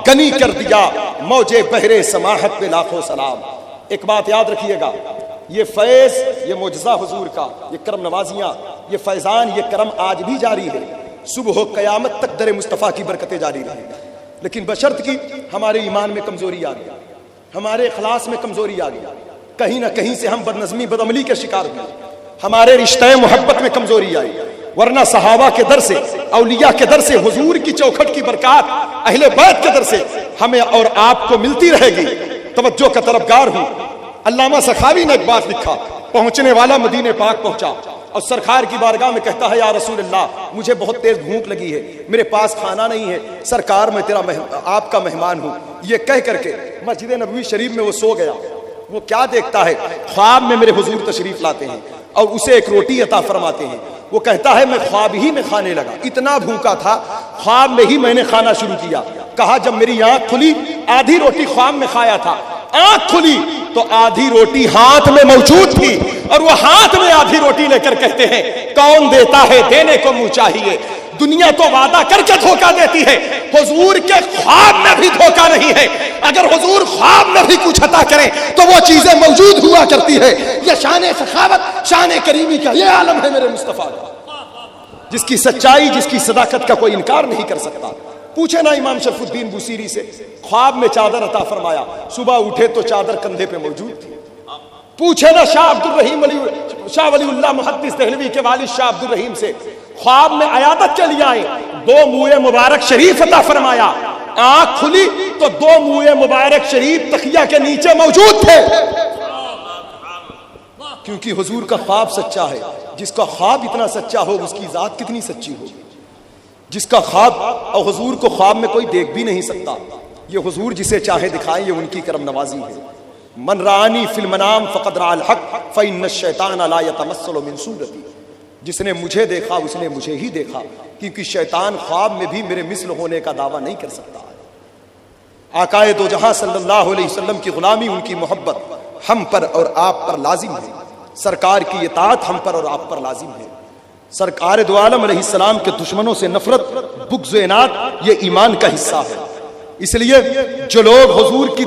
غنی کر دیا موجے بحر سماحت پہ لاکھوں سلام۔ ایک بات یاد رکھیے گا، یہ فیض، یہ معجزہ حضور کا، یہ کرم نوازیاں، یہ فیضان، یہ کرم آج بھی جاری ہے، صبح و قیامت تک در مصطفیٰ کی برکتیں جاری رہیں، لیکن بشرط کی ہمارے ایمان میں کمزوری آ گئی، ہمارے اخلاص میں کمزوری آ گئی، کہیں نہ کہیں سے ہم بدنظمی بدعملی کے شکار ہوئے، ہمارے رشتہ محبت میں کمزوری آئی، ورنہ صحابہ کے در سے، اولیاء کے در سے، حضور کی چوکھٹ کی برکات، اہل بیت کے در سے ہمیں اور آپ کو ملتی رہے گی۔ توجہ کا طلبگار ہوں، علامہ سخاوی نے ایک بات لکھا، پہنچنے والا مدینے پاک پہنچا اور سرکار کی بارگاہ میں کہتا ہے یا رسول اللہ مجھے بہت تیز بھوک لگی ہے، میرے پاس کھانا نہیں ہے، سرکار میں آپ کا مہمان ہوں۔ یہ کہہ کر کے مسجد نبوی شریف میں وہ سو گیا۔ وہ کیا دیکھتا ہے؟ خواب میں میرے حضور تشریف لاتے ہیں اور اسے ایک روٹی عطا فرماتے ہیں۔ وہ کہتا ہے میں خواب ہی میں کھانے لگا، اتنا بھوکا تھا خواب میں ہی میں نے کھانا شروع کیا۔ کہا جب میری آنکھ کھلی آدھی روٹی خواب میں کھایا تھا، آنکھ کھلی تو آدھی روٹی ہاتھ میں موجود تھی اور وہ ہاتھ میں آدھی روٹی لے کر کہتے ہیں کون دیتا ہے دینے کو منہ چاہیے۔ دنیا تو وعدہ کر کے دھوکہ دیتی ہے، حضور کے خواب میں بھی دھوکہ نہیں ہے۔ اگر حضور خواب میں بھی کچھ عطا کریں تو وہ چیزیں موجود ہوا کرتی ہے۔ یہ شان سخاوت، شان کریمی کا یہ عالم ہے میرے مصطفیٰ کا، جس کی سچائی، جس کی صداقت کا کوئی انکار نہیں کر سکتا۔ پوچھے نا امام شرف الدین بوسیری سے، خواب میں چادر عطا فرمایا، صبح اٹھے تو چادر کندھے پہ موجود تھی۔ پوچھے نا شاہ ولی اللہ محدث دہلوی کے والد شاہ عبد الرحیم سے، خواب میں عیادت کے لیے آئے، 2 منہ مبارک شریف عطا فرمایا، آنکھ کھلی تو 2 منہ مبارک شریف تکیہ کے نیچے موجود تھے، کیونکہ حضور کا خواب سچا ہے۔ جس کا خواب اتنا سچا ہو اس کی ذات کتنی سچی ہوگی، جس کا خواب اور حضور کو خواب میں کوئی دیکھ بھی نہیں سکتا۔ یہ حضور جسے چاہے دکھائے، یہ ان کی کرم نوازی ہے۔ من رانی فی المنام فقد رأى الحق فإن الشیطان لا يتمثل من صورتی، جس نے مجھے دیکھا اس نے مجھے ہی دیکھا، کیونکہ شیطان خواب میں بھی میرے مثل ہونے کا دعویٰ نہیں کر سکتا۔ آقائے دو جہاں صلی اللہ علیہ وسلم کی غلامی، ان کی محبت ہم پر اور آپ پر لازم ہے، سرکار کی اطاعت ہم پر اور آپ پر لازم ہے۔ سرکار دو عالم علیہ السلام کے دشمنوں سے نفرت، بغض و عناد یہ ایمان کا حصہ ہے۔ اس لیے جو لوگ حضور کی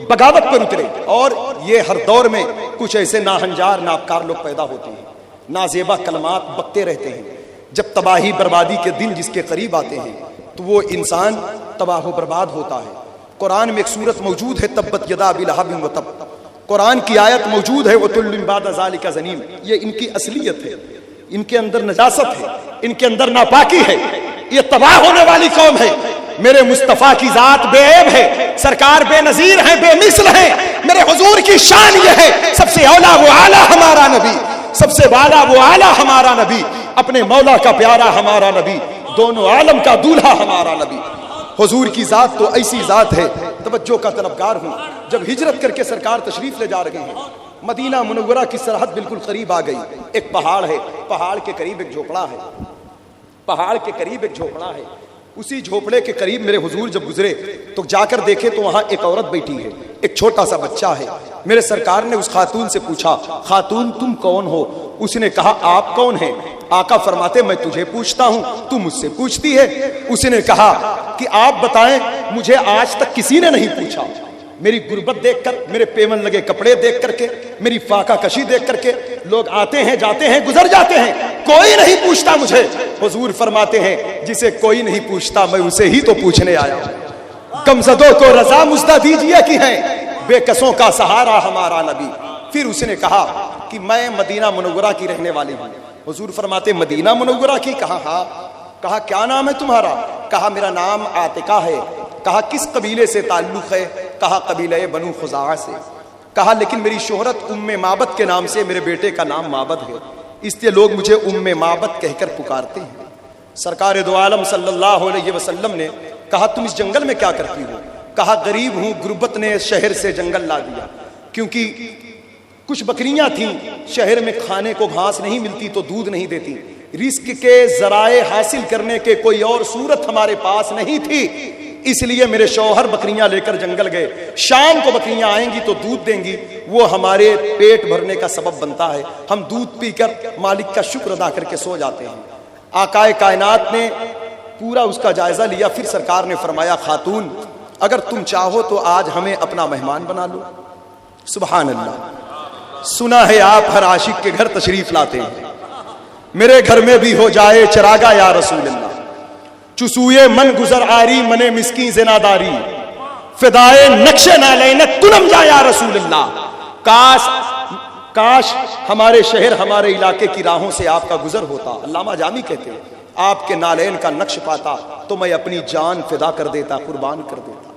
بغاوت پر اترے، اور یہ ہر دور میں کچھ ایسے ناہنجار ناپکار لوگ پیدا ہوتے ہیں، نازیبا کلمات بکتے رہتے ہیں، جب تباہی بربادی کے دن جس کے قریب آتے ہیں تو وہ انسان تباہ و برباد ہوتا ہے۔ قرآن میں ایک صورت موجود ہے تبت یدا ابی لہب و تب، قرآن کی آیت موجود ہے وَتُلٌّ بَعْدَ ذَلِكَ زَنِيمٌ، یہ ان کی اصلیت ہے، ان کے اندر نجاست ہے، ان کے اندر ناپاکی ہے، یہ تباہ ہونے والی قوم ہے۔ میرے مصطفیٰ کی ذات بے عیب ہے، سرکار بے نظیر ہیں، بے مثل ہیں، میرے حضور کی شان یہ ہے سب سے اولا وہ اعلیٰ ہمارا نبی، سب سے والا وہ اعلیٰ ہمارا نبی، اپنے مولا کا پیارا ہمارا نبی، دونوں عالم کا دولہا ہمارا نبی۔ حضور کی ذات تو ایسی ذات ہے، توجہ کا طلبگار ہوں، جب ہجرت کر کے سرکار تشریف لے جا رہے ہیں، مدینہ منورہ کی سرحد بالکل قریب آ گئی، ایک پہاڑ ہے، پہاڑ کے قریب ایک جھوپڑا ہے، پہاڑ کے قریب ایک جھوپڑا ہے، اسی جھوپڑے کے قریب میرے حضور جب گزرے تو جا کر دیکھے تو وہاں ایک عورت بیٹھی ہے، ایک چھوٹا سا بچہ ہے۔ میرے سرکار نے اس خاتون سے پوچھا، خاتون تم کون ہو؟ اس نے کہا آپ کون ہیں؟ آقا فرماتے میں تجھے پوچھتا ہوں، تم مجھ سے پوچھتی ہے۔ اس نے کہا کہ آپ بتائیں، مجھے آج تک کسی نے نہیں پوچھا، میری غربت دیکھ کر، میرے پیمن لگے کپڑے دیکھ کر کے، میری فاقہ کشی دیکھ کر کے لوگ آتے ہیں جاتے ہیں گزر جاتے ہیں، کوئی نہیں پوچھتا مجھے۔ حضور فرماتے ہیں جسے کوئی نہیں پوچھتا میں اسے ہی تو پوچھنے آیا ہوں۔ غمزدوں کو رضا مزدہ دیجیے کہ ہیں بے کسوں کا سہارا ہمارا نبی۔ پھر اس نے کہا کہ میں مدینہ منورہ کی رہنے والی ہوں۔ حضور فرماتے مدینہ منورہ کی؟ کہا ہاں۔ کہا کیا نام ہے تمہارا؟ کہا میرا نام عاتقہ ہے۔ کہا کس قبیلے سے تعلق ہے؟ کہا قبیلہ بنو خزاعہ سے۔ کہا لیکن میری شہرت ام معبد کے نام سے، میرے بیٹے کا نام معبد ہے، اس لیے لوگ مجھے ام معبد کہہ کر پکارتے ہیں۔ سرکار دو عالم صلی اللہ علیہ وسلم نے کہا تم اس جنگل میں کیا کرتی ہو؟ کہا غریب ہوں، غربت نے شہر سے جنگل لا دیا، کیونکہ کچھ بکریاں تھیں، شہر میں کھانے کو گھاس نہیں ملتی تو دودھ نہیں دیتی، رزق کے ذرائع حاصل کرنے کے کوئی اور صورت ہمارے پاس نہیں تھی، اس لیے میرے شوہر بکریاں لے کر جنگل گئے، شام کو بکریاں آئیں گی تو دودھ دیں گی، وہ ہمارے پیٹ بھرنے کا سبب بنتا ہے، ہم دودھ پی کر مالک کا شکر ادا کر کے سو جاتے ہیں۔ آقائے کائنات نے پورا اس کا جائزہ لیا، پھر سرکار نے فرمایا خاتون اگر تم چاہو تو آج ہمیں اپنا مہمان بنا لو۔ سبحان اللہ، سنا ہے آپ ہر عاشق کے گھر تشریف لاتے ہیں، میرے گھر میں بھی ہو جائے چراغا یا رسول اللہ، چسوئے من گزر آری من مسکین زناداری، فدائے نقش نالینت تنم جا یا رسول اللہ۔ کاش ہمارے شہر ہمارے علاقے کی راہوں سے آپ کا گزر ہوتا، علامہ جامی کہتے ہیں آپ کے نالین کا نقش پاتا تو میں اپنی جان فدا کر دیتا، قربان کر دیتا۔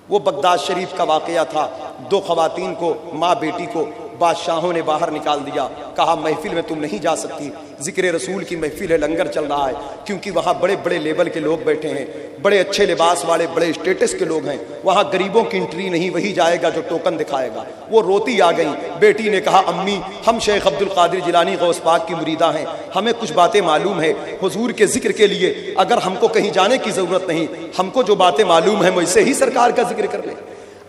وہ بغداد شریف کا واقعہ تھا، دو خواتین کو، ماں بیٹی کو بادشاہوں نے باہر نکال دیا، کہا محفل میں تم نہیں جا سکتی، ذکر رسول کی محفل ہے، لنگر چل رہا ہے، کیونکہ وہاں بڑے بڑے لیول کے لوگ بیٹھے ہیں، بڑے اچھے لباس والے، بڑے اسٹیٹس کے لوگ ہیں، وہاں غریبوں کی انٹری نہیں، وہی جائے گا جو ٹوکن دکھائے گا۔ وہ روتی آ گئی، بیٹی نے کہا امی ہم شیخ عبد القادر جیلانی غوث پاک کی مریدہ ہیں، ہمیں کچھ باتیں معلوم ہے، حضور کے ذکر کے لیے اگر ہم کو کہیں جانے کی ضرورت نہیں، ہم کو جو باتیں معلوم ہیں وہ اسے ہی سرکار کا ذکر کر لیں۔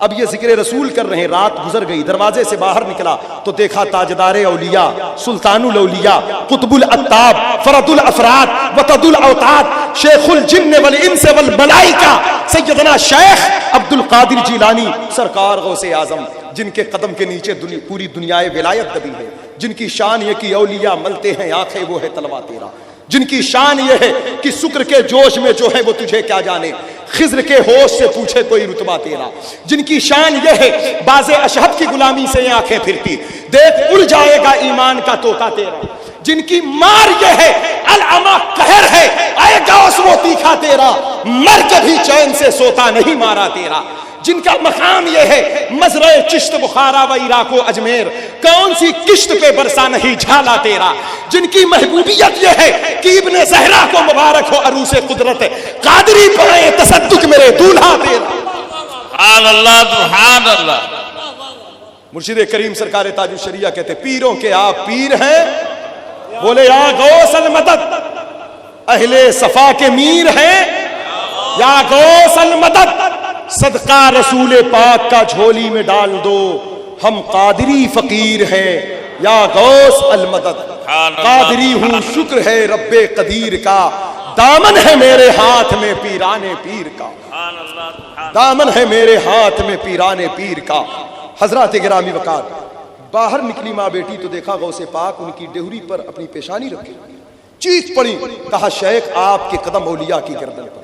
اب یہ ذکر رسول کر رہے ہیں، رات گزر گئی، دروازے سے باہر نکلا تو دیکھا تاجدار اولیاء، سلطان الاولیاء، قطب الاتاب، فرد الافراد، وتد الاوتاد، شیخ الجن والانس والملائکہ، سیدنا شیخ عبد القادر جیلانی سرکار غوث اعظم، جن کے قدم کے نیچے پوری دنیا ولایت دبی ہے، جن کی شان یہ کہ اولیاء ملتے ہیں آنکھیں وہ ہے تلوا تیرا، جن کی شان یہ ہے کہ سکر کے جوش میں جو ہے وہ تجھے کیا جانے، خضر کے ہوش سے پوچھے کوئی رتبہ تیرا، جن کی شان یہ ہے باز اشہب کی غلامی سے آنکھیں پھرتی، دیکھ اڑ جائے گا ایمان کا طوطا تیرا، جن کی مار یہ ہے العما قہر ہے، آئے گا اس وہ تیکھا تیرا، مر کے بھی چین سے سوتا نہیں مارا تیرا، جن کا مقام یہ ہے مزرع چشت بخارا و عراق و اجمیر، کون سی کشت پہ برسا نہیں جھالا تیرا، جن کی محبوبیت یہ ہے کہ ابن زہرا کو مبارک ہو عروس قدرت، قادری پائے تصدق میرے دولہا تیرا۔ سبحان اللہ سبحان اللہ۔ مرشد کریم سرکار تاج الشریعہ کہتے پیروں کے آپ پیر ہیں، بولے یا غوث المدد، اہل صفا کے میر ہیں، یا غوث المدد صدقہ رسول پاک کا جھولی میں ڈال دو، ہم قادری فقیر ہیں، یا غوث المدد، قادری ہوں شکر ہے رب قدیر کا، دامن ہے میرے ہاتھ میں پیرانے پیر کا، دامن ہے میرے ہاتھ میں پیرانے پیر کا۔ حضرات گرامی وقار، باہر نکلی ماں بیٹی تو دیکھا غوث پاک ان کی ڈہری پر اپنی پیشانی رکھی، چیخ پڑی، کہا شیخ آپ کے قدم اولیاء کی گردن پر،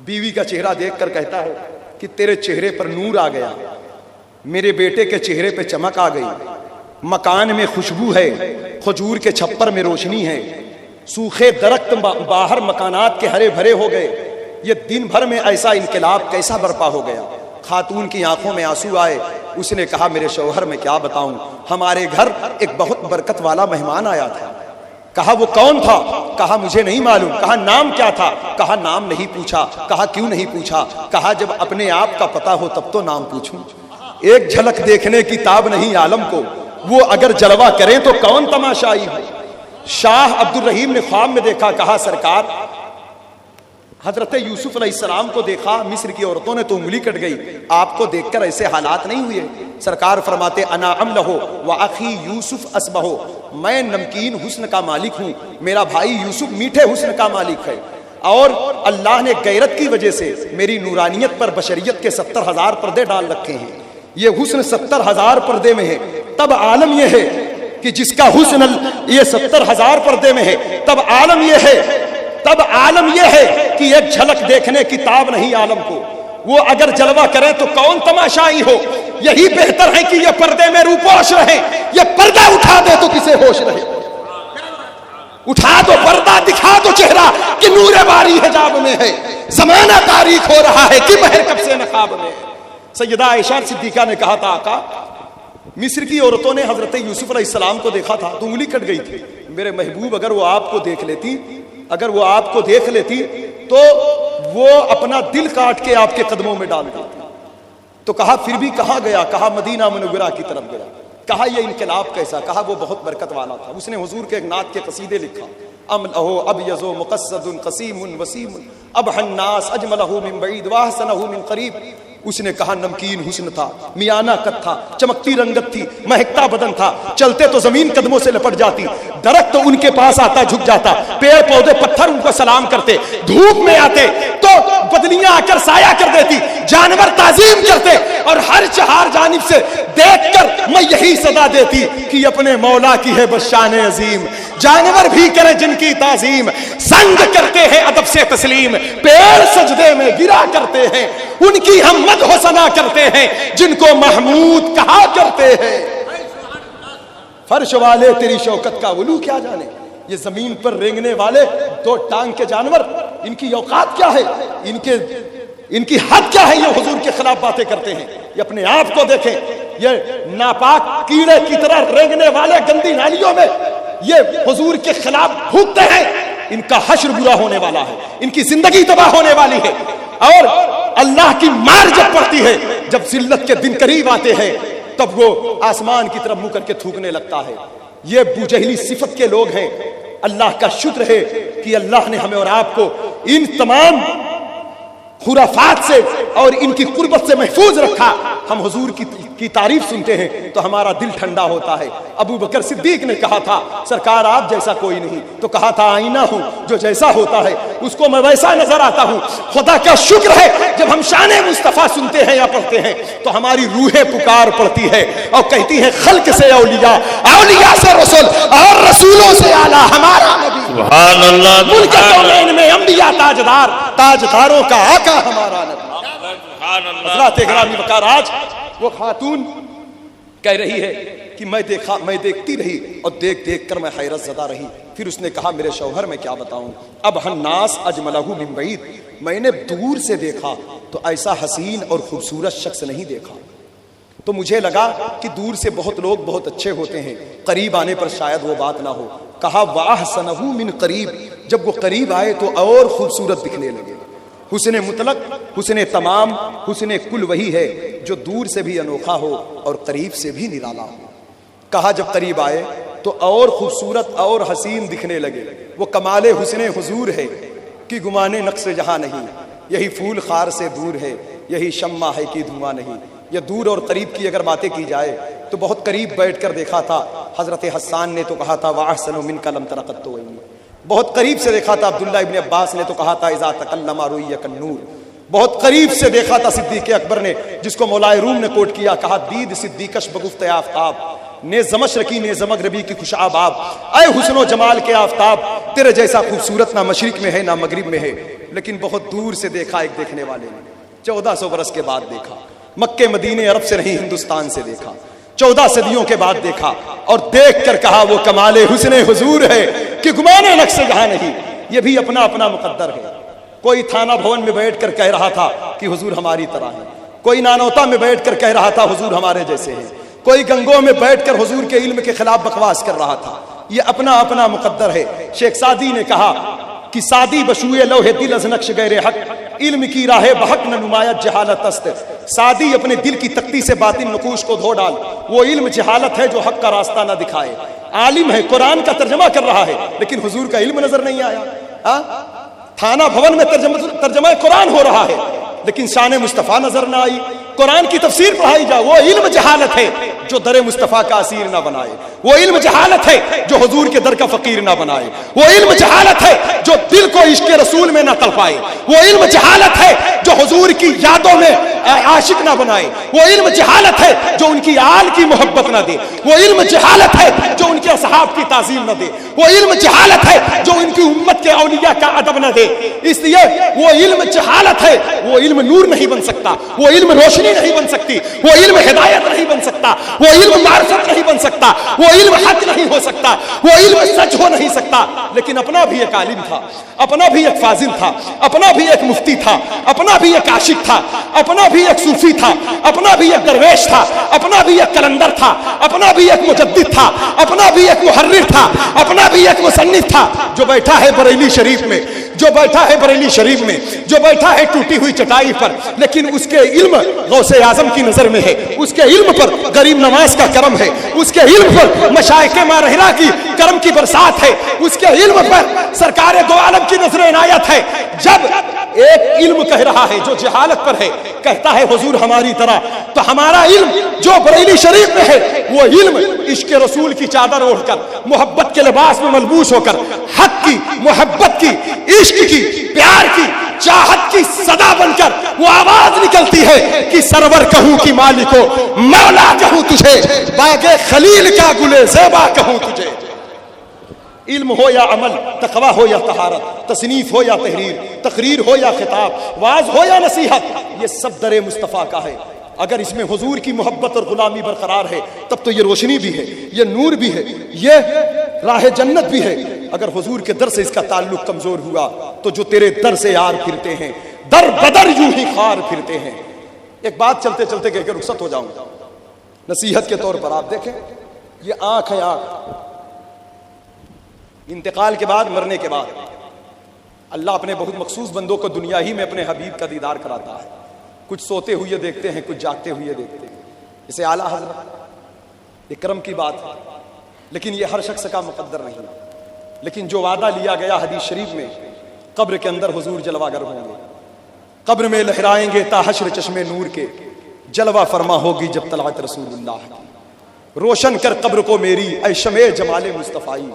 بیوی کا چہرہ دیکھ کر کہتا ہے کہ تیرے چہرے پر نور آ گیا، میرے بیٹے کے چہرے پہ چمک آ گئی، مکان میں خوشبو ہے، کھجور کے چھپر میں روشنی ہے، سوکھے درخت باہر مکانات کے ہرے بھرے ہو گئے، یہ دن بھر میں ایسا انقلاب کیسا برپا ہو گیا۔ خاتون کی آنکھوں میں آنسو آئے، اس نے کہا میرے شوہر میں کیا بتاؤں، ہمارے گھر ایک بہت برکت والا مہمان آیا تھا۔ کہا وہ کون تھا؟ کہا مجھے نہیں معلوم۔ کہا نام کیا تھا؟ کہا نام نہیں پوچھا۔ کہا کیوں نہیں پوچھا؟ کہا جب اپنے آپ کا پتہ ہو تب تو نام پوچھوں۔ ایک جھلک دیکھنے کی تاب نہیں عالم کو، وہ اگر جلوہ کریں تو کون تماشائی ہو۔ شاہ عبد الرحیم نے خواب میں دیکھا، کہا سرکار حضرت یوسف علیہ السلام کو دیکھا، مصر کی عورتوں نے تو انگلی کٹ گئی، آپ کو دیکھ کر ایسے حالات نہیں ہوئے؟ سرکار فرماتے انا عملہ واخی یوسف اسبہ، میں نمکین حسن کا مالک ہوں، میرا بھائی یوسف میٹھے حسن کا مالک ہے، اور اللہ نے غیرت کی وجہ سے میری نورانیت پر بشریت کے 70,000 پردے ڈال رکھے ہیں، یہ حسن 70,000 پردے میں ہے۔ تب عالم یہ ہے کہ جس کا حسن یہ 70,000 پردے میں ہے، تب عالم یہ ہے کہ ایک جھلک دیکھنے کی تاب نہیں عالم کو، وہ اگر جلوہ کرے تو کون تماشائی ہو۔ یہی بہتر ہے کہ یہ پردے میں روپوش رہے، یہ پردہ اٹھا دے تو کسے ہوش رہے، اٹھا دو پردہ، دکھا دو چہرہ کہ نور باری حجاب میں ہے، زمانہ تاریخ ہو رہا ہے کہ مہر کب سے نقاب میں ہے۔ سیدہ عائشہ صدیقہ نے کہا تھا آقا مصر کی عورتوں نے حضرت یوسف علیہ السلام کو دیکھا تھا تو انگلی کٹ گئی تھی، میرے محبوب اگر وہ آپ کو دیکھ لیتی تو وہ اپنا دل کاٹ کے آپ کے قدموں میں ڈال دیتی۔ تو کہا پھر بھی کہاں گیا؟ کہا مدینہ منورہ کی طرف گیا۔ کہا یہ انقلاب کیسا؟ کہا وہ بہت برکت والا تھا، اس نے حضور کے ایک نعت کے قصیدے لکھا، ابیض مقصد قسیم وسیم ابح الناس اجملہ من بعید واحسنہ من قریب۔ اس نے کہا نمکین حسن تھا، میانہ قد تھا، چمکتی رنگت تھی، مہکتا بدن تھا، چلتے تو زمین قدموں سے لپٹ جاتی، درخت ان کے پاس آتا جھک جاتا، پیڑ پودے پتھر ان کو سلام کرتے، دھوپ میں آتے تو بدلیاں آ کر سایہ کر دیتی، جانور تعظیم کرتے، اور ہر چہار جانب سے دیکھ کر میں یہی صدا دیتی کہ اپنے مولا کی ہے بس شان عظیم، جانور بھی کرے جن کی تعظیم، سنگ کرتے ہیں ادب سے تسلیم، پیڑ سجدے میں گرا کرتے ہیں، ان کی ہم مدح و ثنا کرتے ہیں جن کو محمود کہا کرتے ہیں۔ فرش والے تیری شوکت کا علو کیا جانے، یہ زمین پر رینگنے والے دو ٹانگ کے جانور، ان کی اوقات کیا ہے، ان کی حد کیا ہے، یہ حضور کے خلاف باتیں کرتے ہیں۔ یہ اپنے آپ کو دیکھیں، یہ ناپاک کیڑے کی طرح رینگنے والے گندی نالیوں میں یہ حضور کے خلاف بھوکتے ہیں، ان کا حشر برا ہونے والا ہے، ان کی زندگی تباہ ہونے والی ہے، اور اللہ کی مار جب پڑتی ہے، جب ذلت کے دن قریب آتے ہیں تب وہ آسمان کی طرف منہ کر کے تھوکنے لگتا ہے۔ یہ بوجہلی صفت کے لوگ ہیں۔ اللہ کا شکر ہے کہ اللہ نے ہمیں اور آپ کو ان تمام خرافات سے اور ان کی قربت سے محفوظ رکھا۔ ہم حضور کی تعریف سنتے ہیں تو ہمارا دل ٹھنڈا ہوتا ہے۔ ابو بکر صدیق نے کہا تھا سرکار آپ جیسا کوئی نہیں، تو کہا تھا آئینہ ہوں، جو جیسا ہوتا ہے اس کو میں ویسا نظر آتا ہوں۔ خدا کا شکر ہے جب ہم شان مصطفیٰ سنتے ہیں یا پڑھتے ہیں تو ہماری روحیں پکار پڑتی ہے اور کہتی ہے خلق سے اولیاء، اولیاء سے رسول، اور رسولوں سے اعلیٰ ہمارا نبی۔ سبحان اللہ، ملک کونین میں انبیاء تاجدار، تاجداروں کا آقا ہمارا نبی۔ حضرات گرامی وقار، آج وہ خاتون کہہ رہی ہے کہ میں دیکھتی رہی اور دیکھ کر میں حیرت زدہ رہی۔ پھر اس نے کہا میرے شوہر میں کیا بتاؤں، اب الناس اجملہ من بعید، میں نے دور سے دیکھا تو ایسا حسین اور خوبصورت شخص نہیں دیکھا، تو مجھے لگا کہ دور سے بہت لوگ بہت اچھے ہوتے ہیں، قریب آنے پر شاید وہ بات نہ ہو۔ کہا واحسنہ من قریب، جب وہ قریب آئے تو اور خوبصورت دکھنے لگے۔ حسن مطلق، حسن تمام، حسن کل وہی ہے جو دور سے بھی انوکھا ہو اور قریب سے بھی نرالا ہو۔ کہا جب قریب آئے تو اور خوبصورت اور حسین دکھنے لگے۔ وہ کمال حسن حضور ہے کہ گمانے نقص جہاں نہیں، یہی پھول خار سے دور ہے، یہی شمع ہے کہ دھواں نہیں۔ یہ دور اور قریب کی اگر باتیں کی جائے تو بہت قریب بیٹھ کر دیکھا تھا حضرت حسان نے تو کہا تھا وَأَحْسَنُ مِنْكَ لَمْ تَرَ قَطُّ عَيْنِي۔ بہت قریب سے دیکھا تھا عبداللہ ابن عباس نے تو کہا تھا اذا تکلم رؤی کالنور۔ بہت قریب سے دیکھا تھا صدیق اکبر نے، جس کو مولا روم نے کوٹ کیا، کہا دید صدیقش بگفت آفتاب، نے زمشرقی نے زمغربی کی خوش آباب، اے حسن و جمال کے آفتاب، تیرے جیسا خوبصورت نہ مشرق میں ہے نہ مغرب میں ہے، لیکن بہت دور سے دیکھا ایک دیکھنے والے نے، 1400 برس کے بعد دیکھا، مکے مدینے عرب سے نہیں ہندوستان سے دیکھا، 14 صدیوں کے بعد دیکھا، اور دیکھ کر کہا وہ کمال حسن حضور ہے کہ گمانے نقش یہاں نہیں۔ یہ بھی اپنا اپنا مقدر ہے۔ کوئی تھانہ بھون میں بیٹھ کر کہہ رہا تھا کہ حضور ہماری طرح ہے، کوئی نانوتا میں بیٹھ کر کہہ رہا تھا حضور ہمارے جیسے ہیں، کوئی گنگوں میں بیٹھ کر حضور کے علم کے خلاف بکواس کر رہا تھا۔ یہ اپنا اپنا مقدر ہے۔ شیخ سعدی نے کہا کہ سعدی بشوئے لوح دل از نقش غیر حق، علم کی راہ بحق نہ نمایت جہالت است۔ سعدی اپنے دل کی تختی سے باطن نقوش کو دھو ڈال، وہ علم جہالت ہے جو حق کا راستہ نہ دکھائے۔ عالم ہے، قرآن کا ترجمہ کر رہا ہے، لیکن حضور کا علم نظر نہیں آیا۔ تھانہ بھون میں ترجمہ قرآن ہو رہا ہے، لیکن شان مصطفیٰ نظر نہ آئی۔ قرآن کی تفسیر پڑھائی جائے، وہ علم جہالت ہے جو در مصطفیٰ کا اسیر نہ بنائے، وہ علم جہالت ہے جو حضور کے در کا فقیر نہ بنائے، وہ علم جہالت ہے جو دل کو عشق رسول میں نہ تڑپائے، وہ علم جہالت ہے جو حضور کی یادوں میں عاشق نہ بنائے، وہ علم جہالت ہے جو ان کی آل کی محبت نہ دے، وہ علم جہالت ہے جو ان کے اصحاب کی تعظیم نہ دے، وہ علم جہالت ہے جو ان کی امت کے اولیاء کا ادب نہ دے۔ اس لیے وہ علم جہالت ہے، وہ علم نور نہیں بن سکتا، وہ علم روشنی نہیں بن سکتی، وہ علم ہدایت نہیں بن سکتا، وہ علم معرفت نہیں بن سکتا، وہ علم حق نہیں ہو سکتا، وہ علم سچ ہو نہیں سکتا۔ لیکن اپنا بھی ایک عالم تھا، اپنا بھی ایک فاضل تھا، اپنا بھی ایک مفتی تھا، اپنا بھی ایک عاشق تھا، اپنا بھی ایک صوفی تھا، اپنا بھی ایک درویش تھا، اپنا بھی ایک کلندر تھا، اپنا بھی ایک مجدد تھا، اپنا بھی ایک محرر تھا، اپنا بھی ایک مصنف تھا، جو بیٹھا ہے بریلی شریف میں، جو بیٹھا ہے بریلی شریف میں، جو بیٹھا ہے ٹوٹی ہوئی چٹائی پر، لیکن اس کے علم غوث اعظم کی نظر میں ہے، اس کے علم پر غریب نواز کا کرم ہے، اس کے علم پر مشائخ مارحلہ کی کرم کی برسات ہے، اس کے علم پر سرکار دو عالم کی نظر عنایت ہے۔ جب ایک علم کہہ رہا ہے جو جہالت پر ہے، کہتا ہے حضور ہماری طرح، تو ہمارا علم جو بریلی شریف میں ہے، وہ علم عشق رسول کی چادر اوڑھ کر، محبت کے لباس میں ملبوس ہو کر، حق کی، محبت کی، عشق کی، پیار کی، چاہت کی صدا بن کر وہ آواز نکلتی ہے کہ سرور کہوں کہ مالکو، مولا کہوں تجھے، باغ خلیل کا گلے زیبا کہوں تجھے۔ علم ہو یا عمل، تقوی ہو یا طہارت، تصنیف ہو یا تحریر، تقریر ہو یا خطاب، واعظ ہو یا نصیحت، یہ سب در مصطفیٰ کا ہے۔ اگر اس میں حضور کی محبت اور غلامی برقرار ہے، تب تو یہ روشنی بھی ہے، یہ نور بھی ہے، یہ راہ جنت بھی ہے۔ اگر حضور کے در سے اس کا تعلق کمزور ہوا تو جو تیرے در سے یار پھرتے ہیں، در بدر یوں ہی خار پھرتے ہیں۔ ایک بات چلتے چلتے کہہ کے رخصت ہو جاؤں گا، نصیحت کے طور پر آپ دیکھیں، یہ آنکھ ہے، آنکھ انتقال کے بعد، مرنے کے بعد اللہ اپنے بہت مخصوص بندوں کو دنیا ہی میں اپنے حبیب کا دیدار کراتا ہے۔ کچھ سوتے ہوئے دیکھتے ہیں، کچھ جاگتے ہوئے دیکھتے ہیں، اسے اعلیٰ حضرت، یہ کرم کی بات ہے، لیکن یہ ہر شخص کا مقدر نہیں۔ لیکن جو وعدہ لیا گیا حدیث شریف میں، قبر کے اندر حضور جلوہ گر ہوں گے، قبر میں لہرائیں گے تا حشر چشمے نور کے، جلوہ فرما ہوگی جب طلعت رسول اللہ کی۔ روشن کر قبر کو میری اے شمع جمال مصطفی،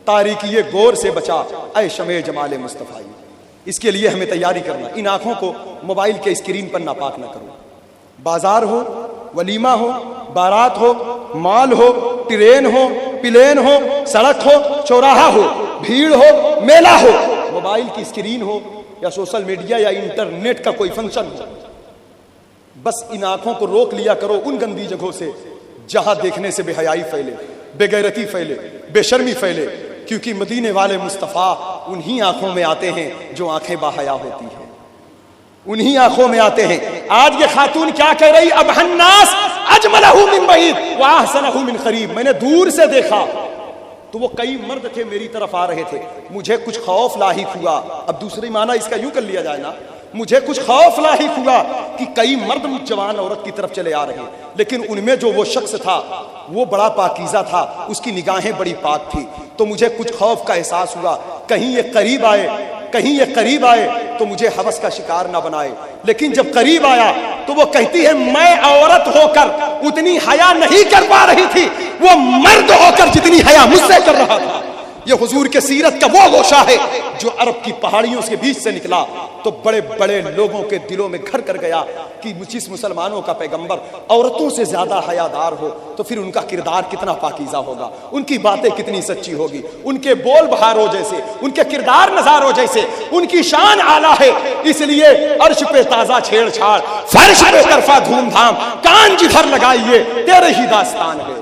تاریکی گور سے بچا اے شمع جمال مصطفی۔ اس کے لیے ہمیں تیاری کرنا، ان آنکھوں کو موبائل کے اسکرین پر ناپاک نہ کرو۔ بازار ہو، ولیمہ ہو، بارات ہو، مال ہو، ٹرین ہو، پلین ہو، سڑک ہو، چوراہا ہو، بھیڑ ہو، میلہ ہو، موبائل کی اسکرین ہو یا سوشل میڈیا یا انٹرنیٹ کا کوئی فنکشن ہو، بس ان آنکھوں کو روک لیا کرو ان گندی جگہوں سے جہاں دیکھنے سے بے حیائی پھیلے، بے غیرتی پھیلے، بے شرمی پھیلے، کیونکہ مدینے والے مصطفیٰ انہی آنکھوں میں آتے ہیں جو آنکھیں باحیا ہوتی ہیں، انہی آنکھوں میں آتے ہیں۔ آج یہ خاتون کیا کہہ رہی؟ اب الناس اجملہ من بعید واحسنہ من قریب، میں نے دور سے دیکھا تو وہ کئی مرد تھے میری طرف آ رہے تھے، مجھے کچھ خوف لاحق ہوا۔ اب دوسری معنی اس کا یوں کر لیا جائے نا، مجھے کچھ خوف لاحق ہوا کہ کئی مرد مجھ جوان عورت کی طرف چلے آ رہے ہیں، لیکن ان میں جو وہ شخص تھا وہ بڑا پاکیزہ تھا، اس کی نگاہیں بڑی پاک تھی، تو مجھے کچھ خوف کا احساس ہوا، کہیں یہ قریب آئے، کہیں یہ قریب آئے تو مجھے ہوس کا شکار نہ بنائے۔ لیکن جب قریب آیا تو وہ کہتی ہے میں عورت ہو کر اتنی حیا نہیں کر پا رہی تھی، وہ مرد ہو کر جتنی حیا مجھ سے کر رہا تھا۔ یہ حضور کے سیرت کا وہ گوشہ ہے جو عرب کی پہاڑیوں کے بیچ سے نکلا تو بڑے بڑے لوگوں کے دلوں میں گھر کر گیا کہ جس مسلمانوں کا پیغمبر عورتوں سے زیادہ حیادار ہو تو پھر ان کا کردار کتنا پاکیزہ ہوگا، ان کی باتیں کتنی سچی ہوگی، ان کے بول بہاروں جیسے، ان کے کردار نظاروں جیسے، ان کی شان اعلیٰ ہے۔ اس لیے عرش پہ تازہ چھیڑ چھاڑ، فرش پہ طرفہ دھوم دھام، کان جدھر لگائیے تیرے ہی داستان ہے۔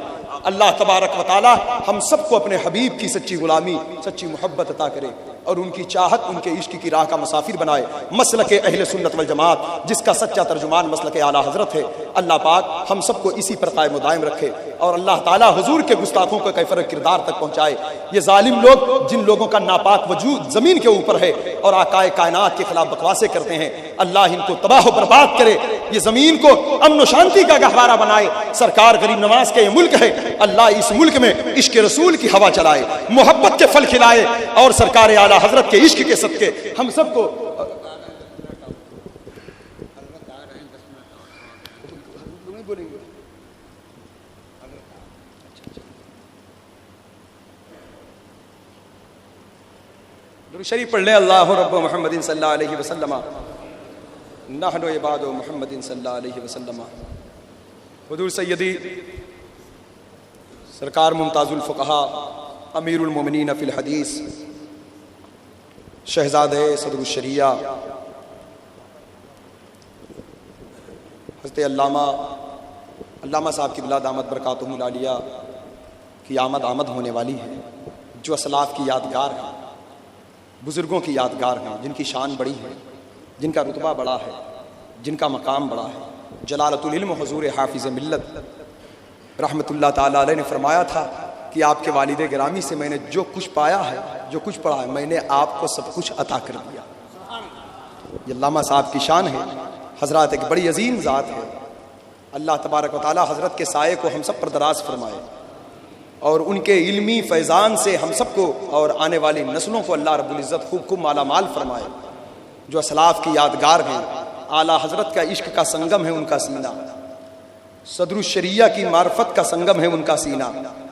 اللہ تبارک و تعالی ہم سب کو اپنے حبیب کی سچی غلامی، سچی محبت عطا کرے اور ان کی چاہت، ان کے عشق کی راہ کا مسافر بنائے۔ مسلک اہل سنت والجماعت جس کا سچا ترجمان مسلک اعلیٰ حضرت ہے، اللہ پاک ہم سب کو اسی پر قائم و دائم رکھے اور اللہ تعالیٰ حضور کے گستاخوں کو کیفر کردار تک پہنچائے۔ یہ ظالم لوگ جن لوگوں کا ناپاک وجود زمین کے اوپر ہے اور آقائے کائنات کے خلاف بکواسیں کرتے ہیں، اللہ ان کو تباہ و برباد کرے، یہ زمین کو امن و شانتی کا گہوارہ بنائے۔ سرکار غریب نواز کے یہ ملک ہے، اللہ اس ملک میں عشق رسول کی ہوا چلائے، محبت کے پھل کھلائے اور سرکار اعلیٰ حضرت کے عشق کے صدقے ہم سب کو درود شریف پڑھ لیں۔ اللہ رب محمد صلی اللہ علیہ وسلم، نحن عباد محمد صلی اللہ علیہ وسلم۔ حضور سیدی سرکار ممتاز الفقہا امیر المومنین فی الحدیث شہزادہ صدر الشریعہ حضرت علامہ صاحب کی بلا دامت برکاتہم العالیہ کی آمد ہونے والی ہے، جو اسلاف کی یادگار ہے، بزرگوں کی یادگار ہیں، جن کی شان بڑی ہے، جن کا رتبہ بڑا ہے، جن کا مقام بڑا ہے۔ جلالت العلم حضور حافظ ملت رحمت اللہ تعالیٰ علیہ نے فرمایا تھا کہ آپ کے والد گرامی سے میں نے جو کچھ پایا ہے، جو کچھ پڑھا ہے، میں نے آپ کو سب کچھ عطا کر دیا۔ یہ علامہ صاحب کی شان ہے، حضرات ایک بڑی عظیم ذات ہے۔ اللہ تبارک و تعالیٰ حضرت کے سائے کو ہم سب پر دراز فرمائے اور ان کے علمی فیضان سے ہم سب کو اور آنے والی نسلوں کو اللہ رب العزت خوب مالا مال فرمائے۔ جو اسلاف کی یادگار ہیں، اعلیٰ حضرت کا عشق کا سنگم ہے ان کا سینہ، صدر الشریعہ کی معرفت کا سنگم ہے ان کا سینہ،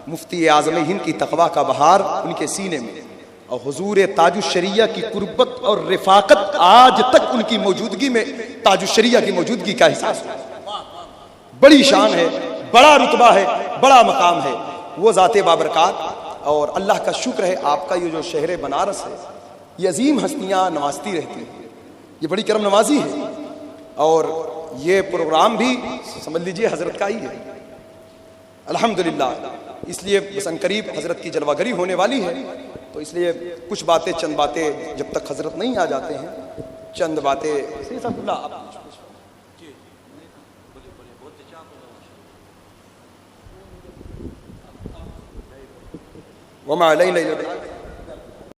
مفتی اعظم ہند کی تقویٰ کا بہار ان کے سینے میں، اور حضور تاج الشریعہ کی قربت اور رفاقت آج تک ان کی موجودگی میں تاج الشریعہ کی موجودگی کا احساس ہے۔ بڑی شان ہے، بڑا رتبہ ہے، بڑا مقام ہے وہ ذات بابرکات۔ اور اللہ کا شکر ہے آپ کا یہ جو شہر بنارس ہے، یہ عظیم ہستیاں نوازتی رہتی ہیں، یہ بڑی کرم نوازی ہے، اور یہ پروگرام بھی سمجھ لیجئے حضرت کا ہی ہے الحمدللہ۔ اس لیے بسن قریب حضرت کی جلوہ گری ہونے والی ہے، تو اس لیے کچھ باتیں، چند باتیں جب تک حضرت نہیں آ جاتے ہیں، چند باتیں وما علینا